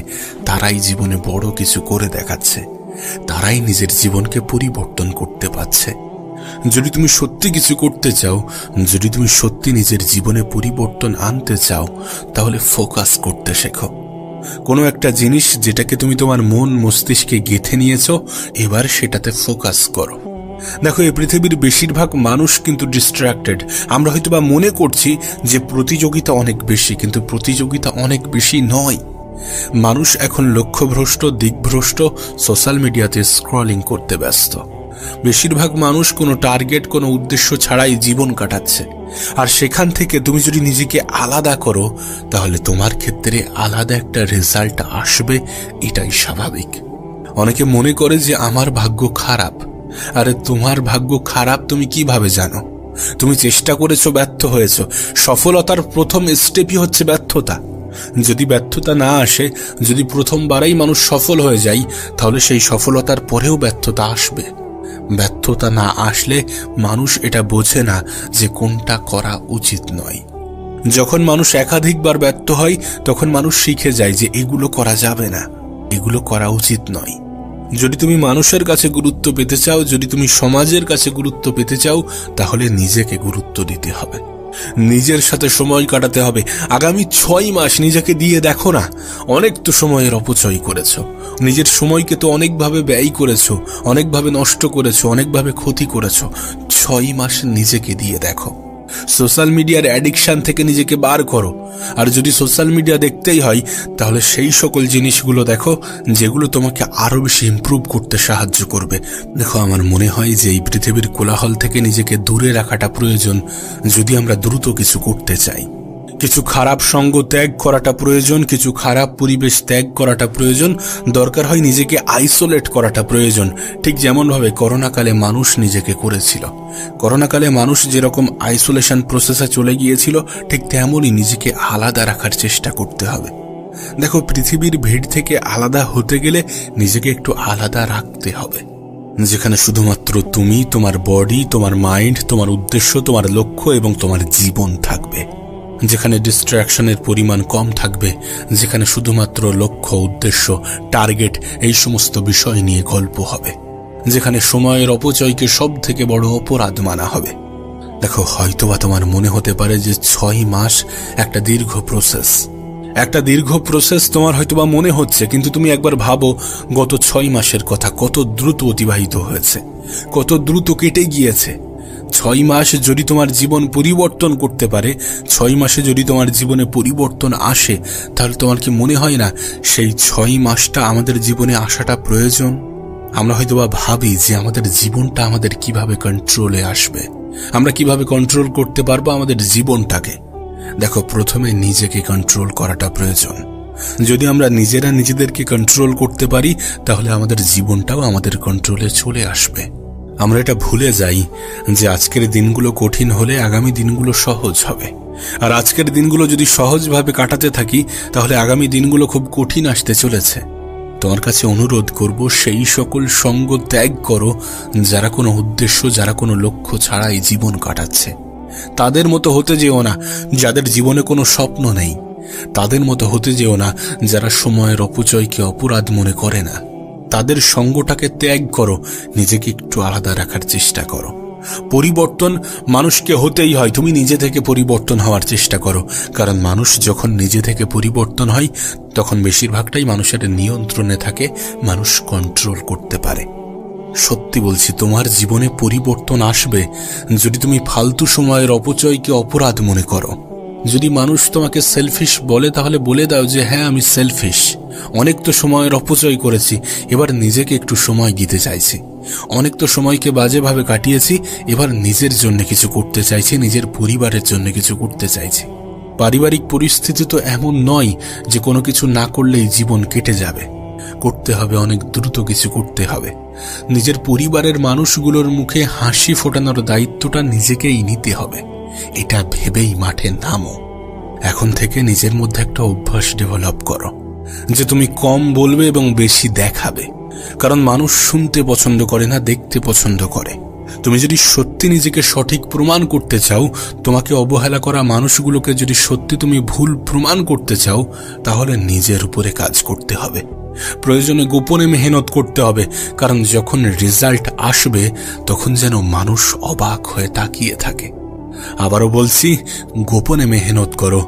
A: তারাই জীবনে বড় কিছু করে দেখাচ্ছে, তারাই নিজের জীবনকে পরিবর্তন করতে পারছে। যদি তুমি সত্যি কিছু করতে চাও, যদি তুমি সত্যি নিজের জীবনে পরিবর্তন আনতে চাও, তাহলে ফোকাস করতে শেখো। কোনো একটা জিনিস যেটাকে তুমি তোমার মন মস্তিষ্কে গেঁথে নিয়েছো, এবার সেটাতে ফোকাস করো। দেখো, এই পৃথিবীর বেশিরভাগ মানুষ কিন্তু ডিস্ট্রাক্টেড। আমরা হয়তোবা মনে করছি যে প্রতিযোগিতা অনেক বেশি, কিন্তু প্রতিযোগিতা অনেক বেশি নয়। মানুষ এখন লক্ষ্যভ্রষ্ট, দিকভ্রষ্ট, সোশ্যাল মিডিয়াতে স্ক্রলিং করতে ব্যস্ত। বেশিরভাগ মানুষ কোনো টার্গেট, কোনো উদ্দেশ্য ছাড়াই জীবন কাটাচ্ছে। আর সেখান থেকে তুমি যদি নিজেকে আলাদা করো, তাহলে তোমার ক্ষেত্রে আলাদা একটা রেজাল্ট আসবে, এটাই স্বাভাবিক। অনেকে মনে করে যে আমার ভাগ্য খারাপ। আরে, তোমার ভাগ্য খারাপ তুমি কিভাবে জানো? তুমি চেষ্টা করেছো, ব্যর্থ হয়েছো। সফলতার প্রথম স্টেপই হচ্ছে ব্যর্থতা। যদি ব্যর্থতা না আসে, যদি প্রথমবারেই মানুষ সফল হয়ে যায়, তাহলে সেই সফলতার পরেও ব্যর্থতা আসবে। ব্যর্থতা না আসলে মানুষ এটা বোঝে না যে কোনটা করা উচিত নয়। যখন মানুষ একাধিকবার ব্যর্থ হয় তখন মানুষ শিখে যায় যে এগুলো করা যাবে না, এগুলো করা উচিত নয়। যদি তুমি মানুষের কাছে গুরুত্ব পেতে চাও, যদি তুমি সমাজের কাছে গুরুত্ব পেতে চাও, তাহলে নিজেকে গুরুত্ব দিতে হবে, নিজের সাথে সময় কাটাতে হবে। আগামী 6 মাস নিজেকে দিয়ে দেখো না, অনেক তো সময়ের অপচয় করেছো, নিজের সময়কে তো অনেকভাবে ব্যয় করেছো, অনেকভাবে নষ্ট করেছো, অনেকভাবে ক্ষতি করেছো। 6 মাস নিজেকে দিয়ে দেখো। সোশ্যাল মিডিয়ার অ্যাডিকশন থেকে নিজেকে বার করো। আর যদি সোশ্যাল মিডিয়া দেখতেই হয়, তাহলে সেই সকল জিনিসগুলো দেখো যেগুলো তোমাকে আরো বেশি ইমপ্রুভ করতে সাহায্য করবে। দেখো, আমার মনে হয় যে এই পৃথিবীর কোলাহল থেকে নিজেকে দূরে রাখাটা প্রয়োজন যদি আমরা দ্রুত কিছু করতে চাই। কিছু খারাপ সঙ্গ ত্যাগ করাটা প্রয়োজন, কিছু খারাপ পরিবেশ ত্যাগ করাটা প্রয়োজন, দরকার হয় নিজেকে আইসোলেট করাটা প্রয়োজন। ঠিক যেমনভাবে করোনাকালে মানুষ নিজেকে করেছিল, করোনাকালে মানুষ যেরকম আইসোলেশন প্রসেসে চলে গিয়েছিল, ঠিক তেমনই নিজেকে আলাদা রাখার চেষ্টা করতে হবে। দেখো, পৃথিবীর ভিড় থেকে আলাদা হতে গেলে নিজেকে একটু আলাদা রাখতে হবে, যেখানে শুধুমাত্র তুমি, তোমার বডি, তোমার মাইন্ড, তোমার উদ্দেশ্য, তোমার লক্ষ্য এবং তোমার জীবন থাকবে, যেখানে ডিস্ট্রাকশনের পরিমাণ কম থাকবে, যেখানে শুধুমাত্র লক্ষ্য, উদ্দেশ্য, টার্গেট এই সমস্ত বিষয় নিয়ে গল্প হবে, যেখানে সময়ের অপচয়কে সব থেকে বড় অপরাধ মানা হবে। দেখো, হয়তোবা তোমার মনে হতে পারে যে 6 মাস একটা দীর্ঘ প্রসেস, একটা দীর্ঘ প্রসেস তোমার হয়তোবা মনে হচ্ছে, কিন্তু তুমি একবার ভাবো গত 6 মাসের কথা, কত দ্রুত অতিবাহিত হয়েছে, কত দ্রুত কেটে গিয়েছে। 6 মাস যদি তোমার জীবন পরিবর্তন করতে পারে, 6 মাসে যদি তোমার জীবনে পরিবর্তন আসে, তাহলে তোমার কি মনে হয় না সেই 6 মাসটা আমাদের জীবনে আসাটা প্রয়োজন? আমরা হয়তোবা ভাবি যে আমাদের জীবনটা আমাদের কিভাবে কন্ট্রোলে আসবে, আমরা কিভাবে কন্ট্রোল করতে পারবো আমাদের জীবনটাকে। দেখো, প্রথমে নিজেকে কন্ট্রোল করাটা প্রয়োজন। যদি আমরা নিজেরা নিজেদেরকে কন্ট্রোল করতে পারি, তাহলে আমাদের জীবনটাও আমাদের কন্ট্রোলে চলে আসবে। আমরা এটা ভুলে যাই যে আজকের দিনগুলো কঠিন হলে আগামী দিনগুলো সহজ হবে, আর আজকের দিনগুলো যদি সহজভাবে কাটাতে থাকি, তাহলে আগামী দিনগুলো খুব কঠিন আসতে চলেছে। তোমার কাছে অনুরোধ করব, সেই সকল সঙ্গ ত্যাগ করো যারা কোনো উদ্দেশ্য, যারা কোনো লক্ষ্য ছাড়াই জীবন কাটাচ্ছে। তাদের মতো হতে যেও না যাদের জীবনে কোনো স্বপ্ন নেই, তাদের মতো হতে যেও না যারা সময়ের অপচয়কে অপরাধ মনে করে না। তাদের সঙ্গটাকে ত্যাগ করো, নিজেকে একটু আলাদা রাখার চেষ্টা করো। পরিবর্তন মানুষকে হতেই হয়, তুমি নিজে থেকে পরিবর্তন হওয়ার চেষ্টা করো, কারণ মানুষ যখন নিজে থেকে পরিবর্তন হয় তখন বেশিরভাগটাই মানুষের নিয়ন্ত্রণে থাকে, মানুষ কন্ট্রোল করতে পারে। সত্যি বলছি, তোমার জীবনে পরিবর্তন আসবে যদি তুমি ফালতু সময়ের অপচয়কে অপরাধ মনে করো। যদি মানুষ তোমাকে সেলফিশ বলে, তাহলে বলে দাও যে হ্যাঁ, আমি সেলফিশ, অনেক তো সময়ের অপচয় করেছি, এবার নিজেকে একটু সময় দিতে চাইছি, অনেক তো সময়কে বাজেভাবে কাটিয়েছি, এবার নিজের জন্য কিছু করতে চাইছি, নিজের পরিবারের জন্য কিছু করতে চাইছি। পারিবারিক পরিস্থিতি তো এমন নয় যে কোনো কিছু না করলেই জীবন কেটে যাবে, করতে হবে, অনেক দ্রুত কিছু করতে হবে। নিজের পরিবারের মানুষগুলোর মুখে হাসি ফোটানোর দায়িত্বটা নিজেকেই নিতে হবে। এটা ভেবেই মাঠে নামো। এখন থেকে নিজের মধ্যে একটা অভ্যাস ডেভেলপ করো যে তুমি কম বলবে এবং বেশি দেখাবে, কারণ মানুষ শুনতে পছন্দ করে না, দেখতে পছন্দ করে। তুমি যদি সত্যি নিজেকে সঠিক প্রমাণ করতে চাও, তোমাকে অবহেলা করা মানুষগুলোকে যদি সত্যি তুমি ভুল প্রমাণ করতে চাও, তাহলে নিজের উপরে কাজ করতে হবে। প্রয়োজনে গোপনে মেহনত করতে হবে, কারণ যখন রেজাল্ট আসবে তখন যেন মানুষ অবাক হয়ে তাকিয়ে থাকে। আবারও বলছি, গোপনে মেহনত করো,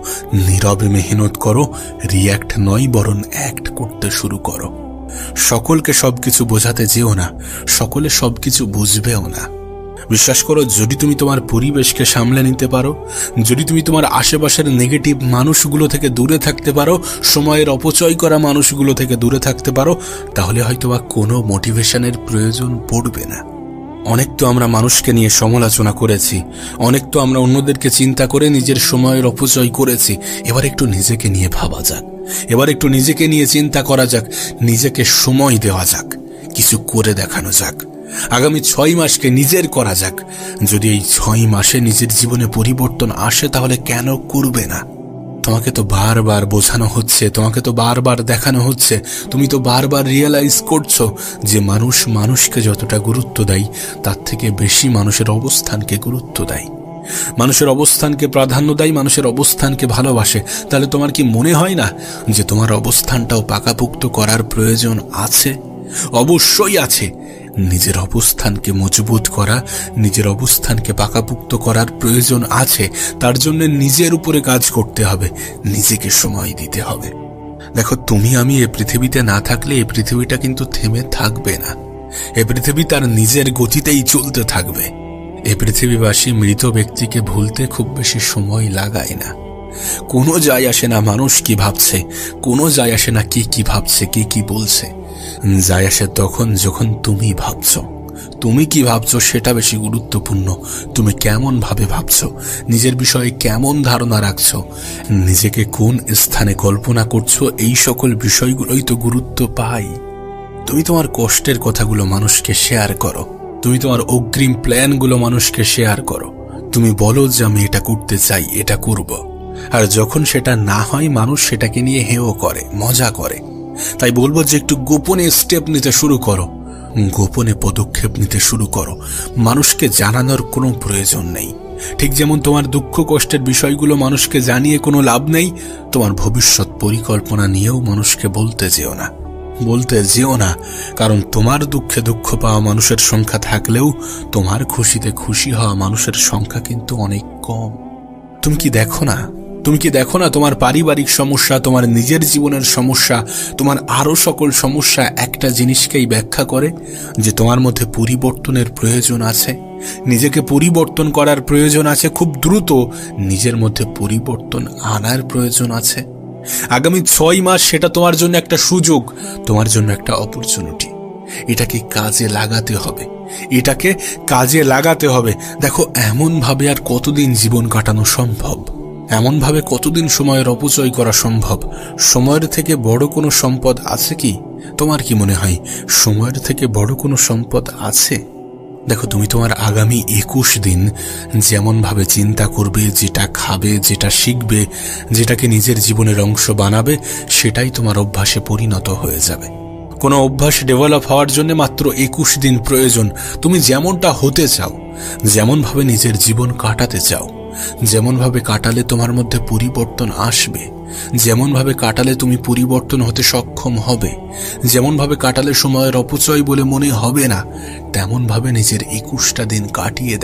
A: নীরবে মেহনত করো, রিয়্যাক্ট নয় বরং অ্যাক্ট করতে শুরু করো। সকলকে সবকিছু বোঝাতে যেও না, সকলে সবকিছু বুঝবেও না। বিশ্বাস করো, যদি তুমি তোমার পরিবেশকে সামলে নিতে পারো, যদি তুমি তোমার আশেপাশের নেগেটিভ মানুষগুলো থেকে দূরে থাকতে পারো, সময়ের অপচয় করা মানুষগুলো থেকে দূরে থাকতে পারো, তাহলে হয়তোবা কোনো মোটিভেশনের প্রয়োজন পড়বে না। অনেক তো আমরা মানুষকে নিয়ে সমালোচনা করেছি, অনেক তো আমরা অন্যদেরকে চিন্তা করে নিজের সময়ের অপচয় করেছি। এবার একটু নিজেকে নিয়ে ভাবা যাক, এবার একটু নিজেকে নিয়ে চিন্তা করা যাক, নিজেকে সময় দেওয়া যাক, কিছু করে দেখানো যাক। আগামী 6 মাসকে নিজের করা যাক। যদি এই 6 মাসে নিজের জীবনে পরিবর্তন আসে, তাহলে কেন করবে না? তোমাকে তো বারবার বোঝানো হচ্ছে, তোমাকে তো বারবার দেখানো হচ্ছে, তুমি তো বারবার রিয়েলাইজ করছো যে মানুষ মানুষকে যতটা গুরুত্ব দেয় তার থেকে বেশি মানুষের অবস্থানকে গুরুত্ব দেয়। মানুষের অবস্থানকে প্রাধান্য দেয়, মানুষের অবস্থানকে ভালোবাসে। তাহলে তোমার কি মনে হয় না যে তোমার অবস্থানটাও পাকাপোক্ত করার প্রয়োজন আছে? অবশ্যই আছে। নিজের অবস্থানকে মজবুত করা, নিজের অবস্থানকে পাকাপোক্ত করার প্রয়োজন আছে। তার জন্য নিজের উপরে কাজ করতে হবে, নিজেকে সময় দিতে হবে। দেখো, তুমি আমি এ পৃথিবীতে না থাকলে এই পৃথিবীটা কিন্তু থেমে থাকবে না। এ পৃথিবী তার নিজের গতিতেই চলতে থাকবে। এ পৃথিবীবাসী মৃত ব্যক্তিকে ভুলতে খুব বেশি সময় লাগায় না। কোনো যায় আসে না মানুষ কি ভাবছে, কোনো যায় আসে না কে কি ভাবছে, কে কি বলছে। যায় আসে তখন যখন তুমি ভাবছো। তুমি কি ভাবছো সেটা বেশি গুরুত্বপূর্ণ। তুমি কেমন ভাবে ভাবছো, নিজের বিষয়ে কেমন ধারণা রাখছো, নিজেকে কোন স্থানে কল্পনা করছো, এই সকল বিষয়গুলোই তো গুরুত্ব পায়। তুমি তোমার কষ্টের কথাগুলো মানুষকে শেয়ার করো, তুমি তোমার অগ্রিম প্ল্যানগুলো মানুষকে শেয়ার করো। তুমি বলো যে আমি এটা করতে চাই, এটা করব। আর যখন সেটা না হয়, মানুষ সেটাকে নিয়ে হেও করে, মজা করে। তাই বলবো যে একটু গোপনে স্টেপ নিতে শুরু করো, গোপনে পদক্ষেপ নিতে শুরু করো। মানুষকে জানানোর কোনো প্রয়োজন নেই। ঠিক যেমন তোমার দুঃখ কষ্টের বিষয়গুলো মানুষকে জানিয়ে কোনো লাভ নেই, তোমার ভবিষ্যৎ পরিকল্পনা নিয়েও মানুষকে বলতে যেও না। কারণ তোমার দুঃখে দুঃখ পাওয়া মানুষের সংখ্যা থাকলেও তোমার খুশিতে খুশি হওয়া মানুষের সংখ্যা কিন্তু অনেক কম। তুমি কি দেখো না তোমার পারিবারিক সমস্যা, তোমার নিজের জীবনের সমস্যা, তোমার আরো সকল সমস্যা একটা জিনিসকেই ব্যাখ্যা করে যে তোমার মধ্যে পরিবর্তনের প্রয়োজন আছে, নিজেকে পরিবর্তন করার প্রয়োজন আছে, খুব দ্রুত নিজের মধ্যে পরিবর্তন আনার প্রয়োজন আছে। আগামী 6 মাস সেটা তোমার জন্য একটা সুযোগ, তোমার জন্য একটা অপরচুনিটি। এটাকে কাজে লাগাতে হবে। দেখো, এমন ভাবে আর কতদিন জীবন কাটানো সম্ভব? এমন ভাবে কতদিন সময়ের অপচয় করা সম্ভব? সময়ের থেকে বড় কোনো সম্পদ আছে কি? তোমার কি মনে হয় সময়ের থেকে বড় কোনো সম্পদ আছে? দেখো, তুমি তোমার আগামী 21 দিন যেমন ভাবে চিন্তা করবে, যেটা খাবে, যেটা শিখবে, যেটাকে নিজের জীবনের অংশ বানাবে, সেটাই তোমার অভ্যাসে পরিণত হয়ে যাবে। কোনো অভ্যাস ডেভেলপ হওয়ার জন্য মাত্র 21 দিন প্রয়োজন। তুমি যেমনটা হতে চাও, যেমন ভাবে নিজের জীবন কাটাতে চাও, যেমন ভাবে কাটালে তোমার মধ্যে পরিবর্তন আসবে, যেমন ভাবে কাটালে তুমি পরিবর্তন হতে সক্ষম হবে, যেমন ভাবে কাটালে সময়ের অপচয় বলে মনে হবে না, তেমন ভাবে নিজের 21টা দিন কাটিয়ে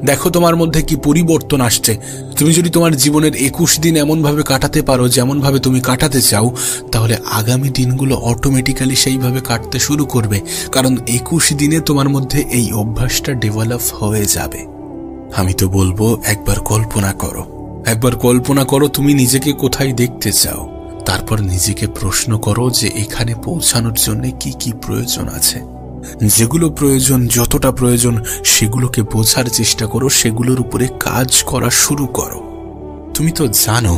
A: দেখো তোমার মধ্যে কি পরিবর্তন আসছে। তুমি যদি তোমার জীবনের 21 দিন এমন ভাবে কাটাতে পারো যেমন ভাবে তুমি কাটাতে চাও, তাহলে আগামী দিনগুলো অটোমেটিক্যালি সেইভাবে কাটতে শুরু করবে। কারণ 21 দিনে তোমার মধ্যে এই অভ্যাসটা ডেভেলপ হয়ে যাবে। আমি তো বলবো একবার কল্পনা করো তুমি নিজেকে কোথায় দেখতে চাও। তারপর নিজেকে প্রশ্ন করো যে এখানে পৌঁছানোর জন্য কি কি প্রয়োজন আছে। যেগুলো প্রয়োজন, যতটা প্রয়োজন, সেগুলোকে বোঝার চেষ্টা করো, সেগুলোর উপরে কাজ করা শুরু করো। তুমি তো জানো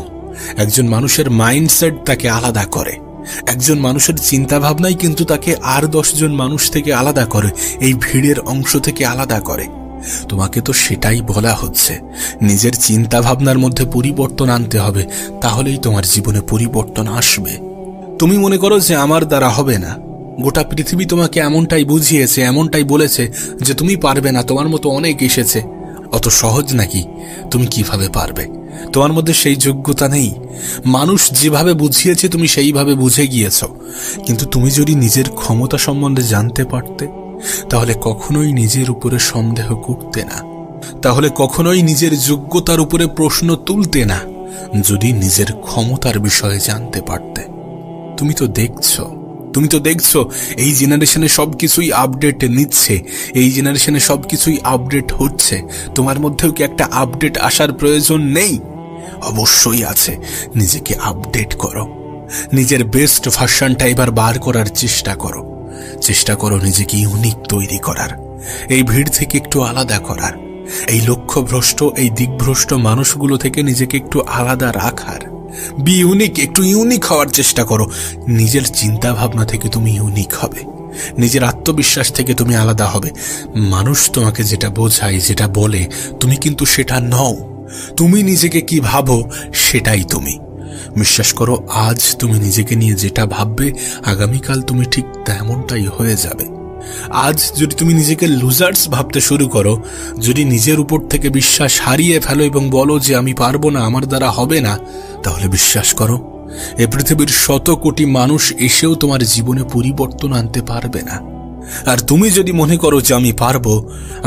A: একজন মানুষের মাইন্ডসেট তাকে আলাদা করে, একজন মানুষের চিন্তা ভাবনাই কিন্তু তাকে আর 10 জন মানুষ থেকে আলাদা করে, এই ভিড়ের অংশ থেকে আলাদা করে। তোমাকে তো সেটাই বলা হচ্ছে, নিজের চিন্তা ভাবনার মধ্যে পরিবর্তন আনতে হবে, তাহলেই তোমার জীবনে পরিবর্তন আসবে। তুমি মনে করো যে আমার দ্বারা হবে না। গোটা পৃথিবী তোমাকে এমনটাই বুঝিয়েছে, এমনটাই বলেছে যে তুমি পারবে না, তোমার মতো অনেক এসেছে। অত সহজ নাকি? তুমি কিভাবে পারবে? তোমার মধ্যে সেই যোগ্যতা নেই। মানুষ যেভাবে বুঝিয়েছে তুমি সেইভাবে বুঝে গিয়েছ। কিন্তু তুমি যদি নিজের ক্ষমতা সম্বন্ধে জানতে পারতে, তাহলে কখনোই নিজের উপরে সন্দেহ করতে না, তাহলে কখনোই নিজের যোগ্যতার উপরে প্রশ্ন তুলতে না। যদি নিজের ক্ষমতার বিষয়ে জানতে পারতে। তুমি তো দেখছো এই জেনারেশনে সবকিছুই আপডেট নিচ্ছে, এই জেনারেশনে সবকিছুই আপডেট হচ্ছে। তোমার মধ্যেও কি একটা আপডেট আসার প্রয়োজন নেই? অবশ্যই আছে। নিজেকে আপডেট করো, নিজের বেস্ট ভার্সনটা এবার বার করার চেষ্টা করো নিজেকে ইউনিক তৈরি করার, এই ভিড় থেকে একটু আলাদা করার, এই লক্ষ্যভ্রষ্ট, এই দিকভ্রষ্ট মানুষগুলো থেকে নিজেকে একটু আলাদা রাখার। বি ইউনিক, একটু ইউনিক হওয়ার চেষ্টা করো। নিজের চিন্তা ভাবনা থেকে তুমি ইউনিক হবে, নিজের আত্মবিশ্বাস থেকে তুমি আলাদা হবে। মানুষ তোমাকে যেটা বোঝায়, যেটা বলে, তুমি কিন্তু সেটা নও। তুমি নিজেকে কি ভাবো সেটাই তুমি। বিশ্বাস করো, আজ তুমি নিজেকে নিয়ে যেটা ভাববে, আগামীকাল তুমি ঠিক তেমনটাই হয়ে যাবে। আজ যদি তুমি নিজেকে লুজার্স ভাবতে শুরু করো, যদি নিজের উপর থেকে বিশ্বাস হারিয়ে ফেলো এবং বলো যে আমি পারবো না, আমার দ্বারা হবে না, তাহলে বিশ্বাস করো, এ পৃথিবীর শত কোটি মানুষ এসেও তোমার জীবনে পরিবর্তন আনতে পারবে না। আর তুমি যদি মনে করো যে আমি পারবো,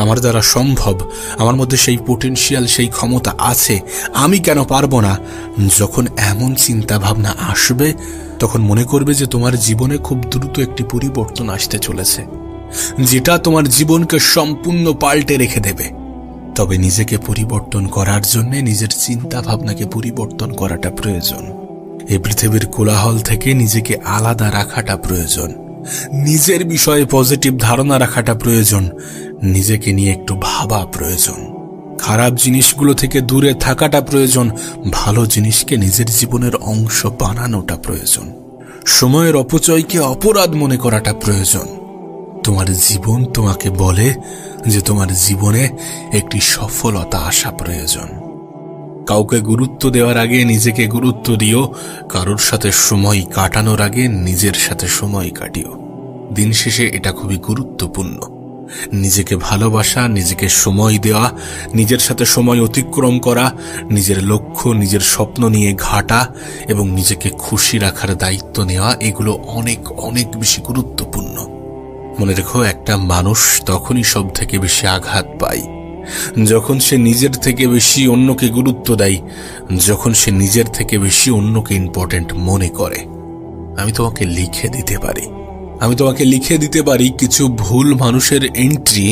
A: আমার দ্বারা সম্ভব, আমার মধ্যে সেই পোটেনশিয়াল, সেই ক্ষমতা আছে, আমি কেন পারবো না, যখন এমন চিন্তা ভাবনা আসবে, তখন মনে করবে যে তোমার জীবনে খুব দ্রুত একটি পরিবর্তন আসতে চলেছে, যেটা তোমার জীবনকে সম্পূর্ণ পাল্টে রেখে দেবে। তবে নিজেকে পরিবর্তন করার জন্য নিজের চিন্তা ভাবনাকে পরিবর্তন করাটা প্রয়োজন। এই পৃথিবীর কোলাহল থেকে নিজেকে আলাদা রাখাটা প্রয়োজন, নিজের বিষয়ে পজিটিভ ধারণা রাখাটা প্রয়োজন, নিজেকে নিয়ে একটু ভাবা প্রয়োজন, খারাপ জিনিসগুলো থেকে দূরে থাকাটা প্রয়োজন, ভালো জিনিসকে নিজের জীবনের অংশ বানানোটা প্রয়োজন, সময়ের অপচয়কে অপরাধ মনে করাটা প্রয়োজন। তোমার জীবন তোমাকে বলে যে তোমার জীবনে একটি সফলতা আসা প্রয়োজন। কাউকে গুরুত্ব দেওয়ার আগে নিজেকে গুরুত্ব দিও, কারোর সাথে সময় কাটানোর আগে নিজের সাথে সময় কাটিও। দিন শেষে এটা খুবই গুরুত্বপূর্ণ। নিজেকে ভালোবাসা, নিজেকে সময় দেওয়া, নিজের সাথে সময় অতিক্রম করা, নিজের লক্ষ্য, নিজের স্বপ্ন নিয়ে ঘাটা এবং নিজেকে খুশি রাখার দায়িত্ব নেওয়া, এগুলো অনেক অনেক বেশি গুরুত্বপূর্ণ। মনে রেখো, একটা মানুষ তখনই সব থেকে বেশি আঘাত পায় যখন সে নিজের থেকে বেশি অন্যকে গুরুত্ব দেয়, যখন সে নিজের থেকে বেশি অন্যকে ইম্পর্টেন্ট মনে করে। আমি তোমাকে লিখে দিতে পারি কিছু ভুল মানুষের এন্ট্রি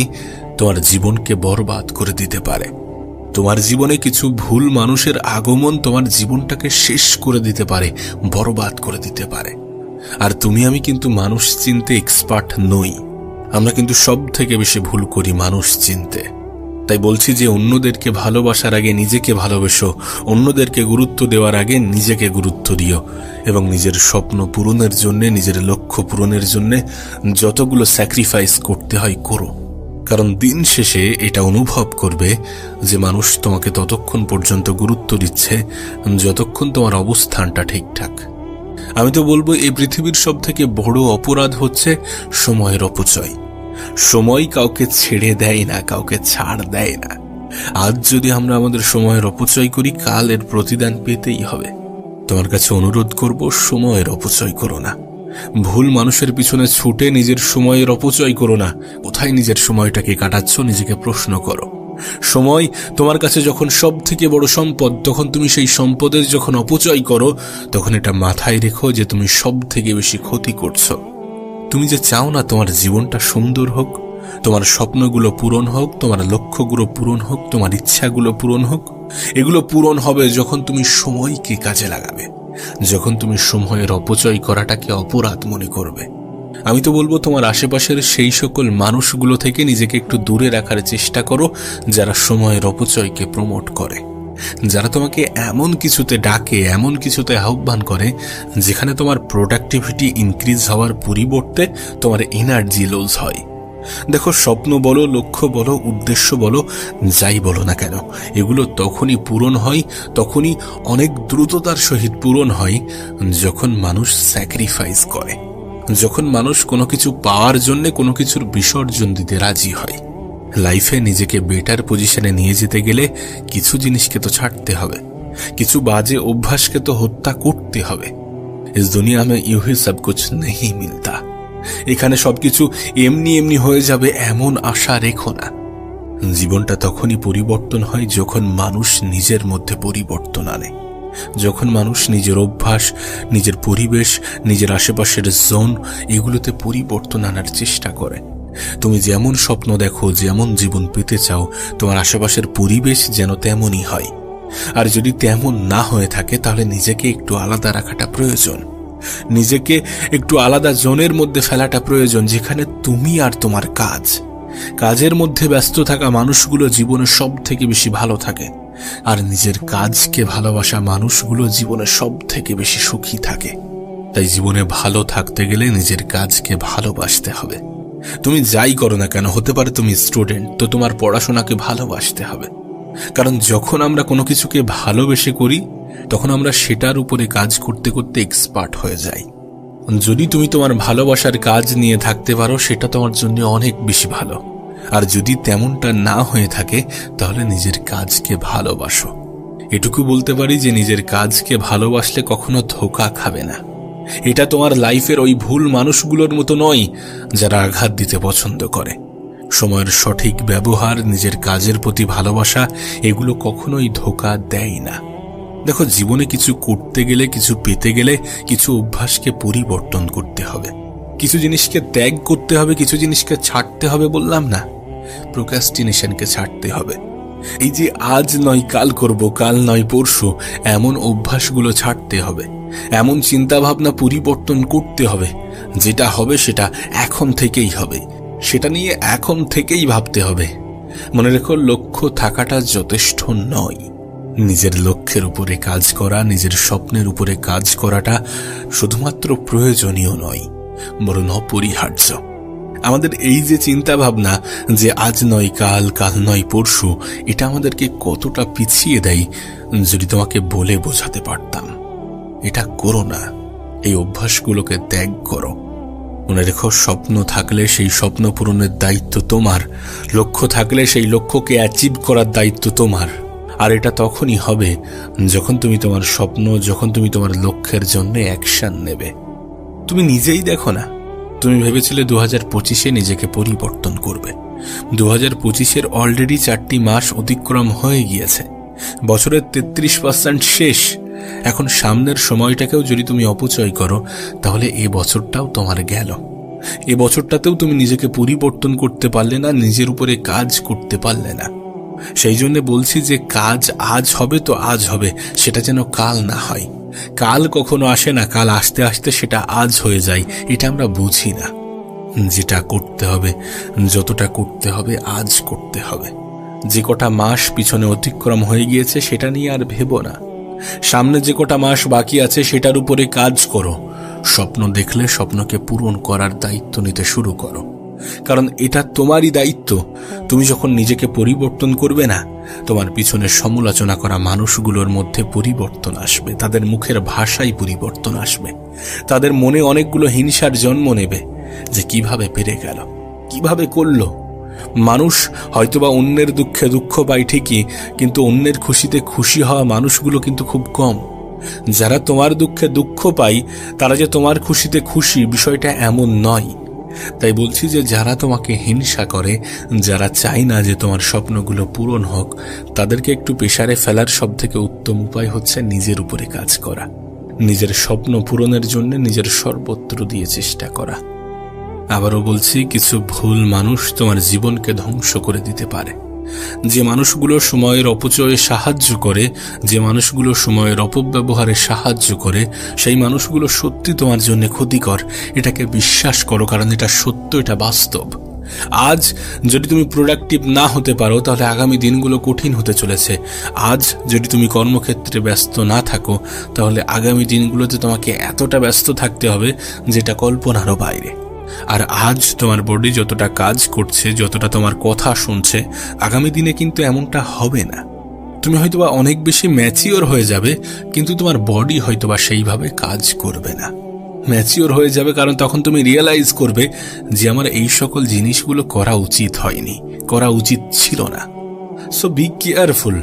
A: তোমার জীবনকে বরবাদ করে দিতে পারে। তোমার জীবনে কিছু ভুল মানুষের আগমন তোমার জীবনটাকে শেষ করে দিতে পারে, বরবাদ করে দিতে পারে। আর তুমি আমি কিন্তু মানুষ চিনতে এক্সপার্ট নই। আমরা কিন্তু সব থেকে বেশি ভুল করি মানুষ চিনতে। তাই বলছি যে অন্যদেরকে ভালোবাসার আগে নিজেকে ভালোবেসো, অন্যদেরকে গুরুত্ব দেওয়ার আগে নিজেকে গুরুত্ব দিও এবং নিজের স্বপ্ন পূরণের জন্য, নিজের লক্ষ্য পূরণের জন্য যতগুলো স্যাক্রিফাইস করতে হয় করো। কারণ দিন শেষে এটা অনুভব করবে যে মানুষ তোমাকে ততক্ষণ পর্যন্ত গুরুত্ব দিচ্ছে যতক্ষণ তোমার অবস্থানটা ঠিকঠাক। আমি তো বলবো এই পৃথিবীর সব থেকে বড় অপরাধ হচ্ছে সময়ের অপচয়। সময় কাউকে ছেড়ে দেয় না, কাউকে ছাড় দেয় না। আজ যদি আমরা আমাদের সময়ের অপচয় করি, কাল এর প্রতিদান পেতেই হবে। তোমার কাছে অনুরোধ করব, সময়ের অপচয় করো না। ভুল মানুষের পিছনে ছুটে নিজের সময়ের অপচয় করো না। কোথায় নিজের সময়টাকে কাটাচ্ছ, নিজেকে প্রশ্ন করো। সময় তোমার কাছে যখন সব থেকে বড় সম্পদ, তখন তুমি সেই সম্পদের যখন অপচয় করো, তখন এটা মাথায় রেখো যে তুমি সব থেকে বেশি ক্ষতি করছো। তুমি যে চাও না তোমার জীবনটা সুন্দর হোক, তোমার স্বপ্নগুলো পূরণ হোক, তোমার লক্ষ্যগুলো পূরণ হোক, তোমার ইচ্ছাগুলো পূরণ হোক, এগুলো পূরণ হবে যখন তুমি সময়কে কাজে লাগাবে, যখন তুমি সময়ের অপচয় করাটাকে অপরাধ মনে করবে। আমি তো বলবো তোমার আশেপাশের সেই সকল মানুষগুলো থেকে নিজেকে একটু দূরে রাখার চেষ্টা করো যারা সময়ের অপচয়কে প্রমোট করে, যারা তোমাকে এমন কিছুতে ডাকে, এমন কিছুতে আহ্বান করে যেখানে তোমার প্রোডাক্টিভিটি ইনক্রিজ হওয়ার পরিবর্তে তোমার এনার্জি লুজ হয়। দেখো, স্বপ্ন বলো, লক্ষ্য বলো, উদ্দেশ্য বলো, যাই বলো না কেন, এগুলো তখনই পূরণ হয়, তখনই অনেক দ্রুততার সহিত পূরণ হয় যখন মানুষ স্যাক্রিফাইস করে, যখন মানুষ কোনো কিছু পাওয়ার জন্য কোনো কিছুর বিসর্জন দিতে রাজি হয়। লাইফে নিজেকে বেটার পজিশনে নিয়ে যেতে গেলে কিছু জিনিসকে তো ছাড়তে হবে, কিছু বাজে অভ্যাসকে তো হত্যা করতে হবে। ইস দুনিয়া মে ইউ হি সব কুছ নেহি মিলতা। এখানে সবকিছু এমনি এমনি হয়ে যাবে এমন আশা রেখো না। জীবনটা তখনই পরিবর্তন হয় যখন মানুষ নিজের মধ্যে পরিবর্তন আনে, যখন মানুষ নিজের অভ্যাস, নিজের পরিবেশ, নিজের আশেপাশের জোন, এগুলোতে পরিবর্তন আনার চেষ্টা করে। তুমি যেমন স্বপ্ন দেখো, যেমন জীবন পেতে চাও, তোমার আশেপাশের পরিবেশ যেন তেমনই হয়। আর যদি তেমন না হয়ে থাকে, তাহলে নিজেকে একটু আলাদা রাখাটা প্রয়োজন, নিজেকে একটু আলাদা জোনের মধ্যে ফেলাটা প্রয়োজন, যেখানে তুমি আর তোমার কাজের মধ্যে ব্যস্ত থাকা মানুষগুলো জীবনে সব থেকে বেশি ভালো থাকে, আর নিজের কাজকে ভালোবাসা মানুষগুলো জীবনে সব থেকে বেশি সুখী থাকে। তাই জীবনে ভালো থাকতে গেলে নিজের কাজকে ভালোবাসতে হবে। তুমি যাই করো না কেন, হতে পারে তুমি স্টুডেন্ট, তো তোমার পড়াশোনাকে ভালোবাসতে হবে। কারণ যখন আমরা কোনো কিছুকে ভালোবেসে করি, তখন আমরা সেটার উপরে কাজ করতে করতে এক্সপার্ট হয়ে যাই। যদি তুমি তোমার ভালোবাসার কাজ নিয়ে থাকতে পারো সেটা তোমার জন্য অনেক বেশি ভালো। আর যদি তেমনটা না হয়ে থাকে তাহলে নিজের কাজকে ভালোবাসো। এটুকু বলতে পারি যে নিজের কাজকে ভালোবাসলে কখনো ধোঁকা খাবে না। এটা তোমার লাইফের ওই ভুল মানুষগুলোর মতো নয় যারা আঘাত দিতে পছন্দ করে। সময়ের সঠিক ব্যবহার, নিজের কাজের প্রতি ভালোবাসা, এগুলো কখনোই ধোঁকা দেয় না। দেখো, জীবনে কিছু করতে গেলে, কিছু পেতে গেলে কিছু অভ্যাসকে পরিবর্তন করতে হবে, কিছু জিনিসকে ত্যাগ করতে হবে, কিছু জিনিসকে ছাড়তে হবে। বললাম না, প্রোক্রাস্টিনেশনকে ছাড়তে হবে। এই যে আজ নয় কাল করব, কাল নয় পরশু, এমন অভ্যাসগুলো ছাড়তে হবে। এমন চিন্তা ভাবনা পরিবর্তন করতে হবে, যেটা হবে সেটা এখন থেকেই হবে, সেটা নিয়ে এখন থেকেই ভাবতে হবে। মনে রেখো, লক্ষ্য থাকাটা যথেষ্ট নয়। নিজের লক্ষ্যের উপরে কাজ করা, নিজের স্বপ্নের উপরে কাজ করাটা শুধুমাত্র প্রয়োজনীয় নয়, বরং অপরিহার্য। আমাদের এই যে চিন্তা ভাবনা যে আজ নয় কাল, কাল নয় পরশু, এটা আমাদেরকে কতটা পিছিয়ে দেয় যদি তোমাকে বলে বোঝাতে পারতাম। এটা করো না, এই অভ্যাসগুলোকে ত্যাগ করো। মনে রেখো, স্বপ্ন থাকলে সেই স্বপ্ন পূরণের দায়িত্ব তোমার, লক্ষ্য থাকলে সেই লক্ষ্যকে অ্যাচিভ করার দায়িত্ব তোমার। আর এটা তখনই হবে যখন তুমি তোমার স্বপ্ন, যখন তুমি তোমার লক্ষ্যের জন্য অ্যাকশন নেবে। তুমি নিজেই দেখো না, তুমি ভেবেছিলে 2025-এ নিজেকে পরিবর্তন করবে। 2025-এর অলরেডি 4টি মাস অতিক্রম হয়ে গিয়েছে। বছরের 33% শেষ। এখন সামনের সময়টাকেও যদি তুমি অপচয় করো তাহলে এ বছরটাও তোমার গেল। এ বছরটাতেও তুমি নিজেকে পরিবর্তন করতে পারলে না, নিজের উপরে কাজ করতে পারলে না। সেই জন্য বলছি যে কাজ আজ হবে তো আজ হবে, সেটা যেন কাল না হয়। কাল কখনো আসে না, কাল আসতে আসতে সেটা আজ হয়ে যায়। এটা আমরা বুঝি না। যেটা করতে হবে, যতটা করতে হবে আজ করতে হবে। যে কটা মাস পিছনে অতিক্রম হয়ে গিয়েছে সেটা নিয়ে আর ভেবো না। সামনে যে কটা মাস বাকি আছে সেটার উপরে কাজ করো। স্বপ্ন দেখলে স্বপ্নকে পূরণ করার দায়িত্ব নিতে শুরু করো, কারণ এটা তোমারই দায়িত্ব। তুমি যখন নিজেকে পরিবর্তন করবে না, তোমার পিছনে সমালোচনা করা মানুষগুলোর মধ্যে পরিবর্তন আসবে, তাদের মুখের ভাষায় পরিবর্তন আসবে, তাদের মনে অনেকগুলো হিংসার জন্ম নেবে যে কিভাবে পেরে গেল, কিভাবে করলো। মানুষ হয়তোবা অন্যের দুঃখে দুঃখ পায় ঠিকই, কিন্তু অন্যের খুশিতে খুশি হওয়া মানুষগুলো কিন্তু খুব কম। যারা তোমার দুঃখে দুঃখ পায় তারা যে তোমার খুশিতে খুশি, বিষয়টা এমন নয়। তাই বলছি যে যারা তোমাকে হিংসা করে, যারা চায় না যে তোমার স্বপ্নগুলো পূরণ হোক, তাদেরকে একটু পেশারে ফেলার সবথেকে উত্তম উপায় হচ্ছে নিজের উপরে কাজ করা, নিজের স্বপ্ন পূরণের জন্য নিজের সর্বত্র দিয়ে চেষ্টা করা। আবারও বলছি, কিছু ভুল মানুষ তোমার জীবনকে ধ্বংস করে দিতে পারে। যে মানুষগুলো সময়ের অপচয়ে সাহায্য করে, যে মানুষগুলো সময়ের অপব্যবহারে সাহায্য করে, সেই মানুষগুলো সত্যি তোমার জন্য ক্ষতিকর। এটাকে বিশ্বাস করো, কারণ এটা সত্য, এটা বাস্তব। আজ যদি তুমি প্রোডাক্টিভ না হতে পারো তাহলে আগামী দিনগুলো কঠিন হতে চলেছে। আজ যদি তুমি কর্মক্ষেত্রে ব্যস্ত না থাকো তাহলে আগামী দিনগুলোতে তোমাকে এতটা ব্যস্ত থাকতে হবে যেটা কল্পনারও বাইরে। আর আজ তোমার বডি যতটা কাজ করছে, যতটা তোমার কথা শুনছে, আগামী দিনে কিন্তু এমনটা হবে না। তুমি হয়তোবা অনেক বেশি ম্যাচিওর হয়ে যাবে, কিন্তু তোমার বডি হয়তোবা সেইভাবে কাজ করবে না। ম্যাচিওর হয়ে যাবে কারণ তখন তুমি রিয়েলাইজ করবে যে আমার এই সকল জিনিসগুলো করা উচিত হয়নি, করা উচিত ছিল না। সো বি কেয়ারফুল,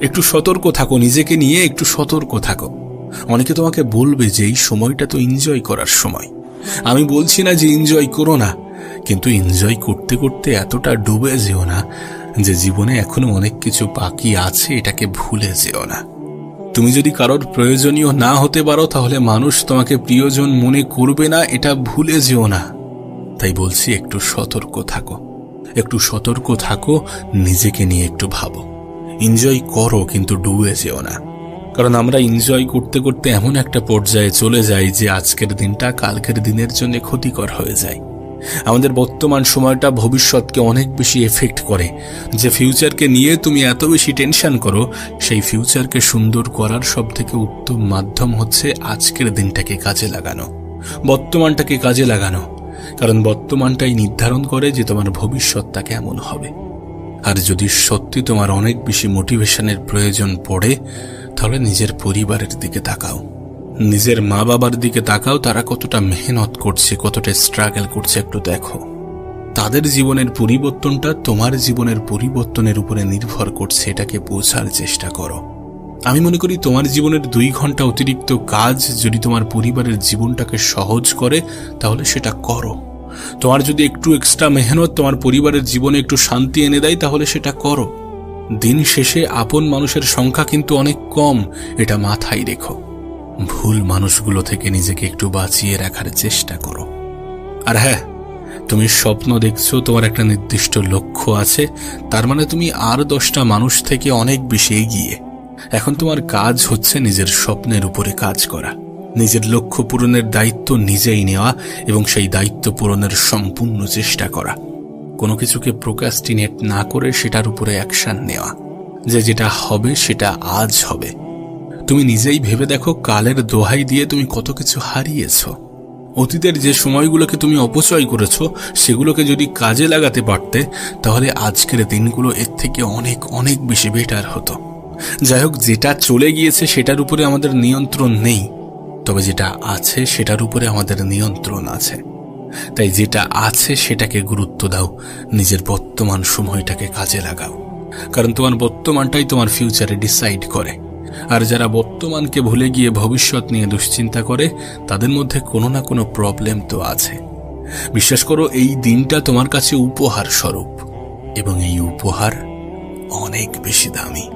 A: একটু সতর্ক থাকো, নিজেকে নিয়ে একটু সতর্ক থাকো। অনেকে তোমাকে বলবে যে এই সময়টা তো এনজয় করার সময়। আমি বলছি না যে এনজয় করো না, কিন্তু এনজয় করতে করতে এতটা ডুবে যেও না যে জীবনে এখনো অনেক কিছু বাকি আছে, এটাকে ভুলে যেও না। তুমি যদি কারোর প্রয়োজনীয় না হতে পারো তাহলে মানুষ তোমাকে প্রিয়জন মনে করবে না, এটা ভুলে যেও না। তাই বলছি, একটু সতর্ক থাকো, একটু সতর্ক থাকো, নিজেকে নিয়ে একটু ভাবো। এনজয় করো কিন্তু ডুবে যেও না, কারণ আমরা এনজয় করতে করতে এমন একটা পর্যায়ে চলে যাই যে আজকের দিনটা কালকের দিনের জন্য ক্ষতিকর হয়ে যায়। আমাদের বর্তমান সময়টা ভবিষ্যৎকে অনেক বেশি এফেক্ট করে। যে ফিউচারকে নিয়ে তুমি এত বেশি টেনশন করো, সেই ফিউচারকে সুন্দর করার সব থেকে উত্তম মাধ্যম হচ্ছে আজকের দিনটাকে কাজে লাগানো, বর্তমানটাকে কাজে লাগানো। কারণ বর্তমানটাই নির্ধারণ করে যে তোমার ভবিষ্যৎটা কেমন হবে। আর যদি সত্যি তোমার অনেক বেশি মোটিভেশনের প্রয়োজন পড়ে তাহলে নিজের পরিবারের দিকে তাকাও, নিজের মা বাবার দিকে তাকাও, তারা কতটা মেহনত করছে, কতটা স্ট্রাগল করছে একটু দেখো। তাদের জীবনের পরিবর্তনটা তোমার জীবনের পরিবর্তনের উপরে নির্ভর করছে, এটাকে বোঝার চেষ্টা করো। আমি মনে করি তোমার জীবনের 2 ঘন্টা অতিরিক্ত কাজ যদি তোমার পরিবারের জীবনটাকে সহজ করে, তাহলে সেটা করো। তোমার যদি একটু এক্সট্রা মেহনত তোমার পরিবারের জীবনে একটু শান্তি এনে দেয়, তাহলে সেটা করো। দিন শেষে আপন মানুষের সংখ্যা কিন্তু অনেক কম, এটা মাথায় রেখো। ভুল মানুষগুলো থেকে নিজেকে একটু বাঁচিয়ে রাখার চেষ্টা করো। আর হ্যাঁ, তুমি স্বপ্ন দেখছো, তোমার একটা নির্দিষ্ট লক্ষ্য আছে, তার মানে তুমি আর 10টা মানুষ থেকে অনেক বেশি এগিয়ে। এখন তোমার কাজ হচ্ছে নিজের স্বপ্নের উপরে কাজ করা, নিজের লক্ষ্য পূরণের দায়িত্ব নিজেই নেওয়া এবং সেই দায়িত্ব পূরণের সম্পূর্ণ চেষ্টা করা। কোনো কিছুকে প্রোক্রাস্টিনেট না করে সেটার উপরে অ্যাকশন নেওয়া, যে যেটা হবে সেটা আজ হবে। তুমি নিজেই ভেবে দেখো, কালের দোহাই দিয়ে তুমি কত কিছু হারিয়েছো। অতীতের যে সময়গুলোকে তুমি অপচয় করেছো, সেগুলোকে যদি কাজে লাগাতে পারতে, তাহলে আজকের দিনগুলো এর থেকে অনেক অনেক বেশি বেটার হতো। যাই হোক, যেটা চলে গিয়েছে সেটার উপরে আমাদের নিয়ন্ত্রণ নেই, তবে যেটা আছে সেটার উপরে আমাদের নিয়ন্ত্রণ আছে। তাই যেটা আছে সেটাকে গুরুত্ব দাও, নিজের বর্তমান সময়টাকে কাজে লাগাও, কারণ তোমার বর্তমানটাই তোমার ফিউচারে ডিসাইড করে। আর যারা বর্তমানকে ভুলে গিয়ে ভবিষ্যৎ নিয়ে দুশ্চিন্তা করে, তাদের মধ্যে কোনো না কোনো প্রবলেম তো আছে। বিশ্বাস করো, এই দিনটা তোমার কাছে উপহার স্বরূপ, এবং এই উপহার অনেক বেশি দামি।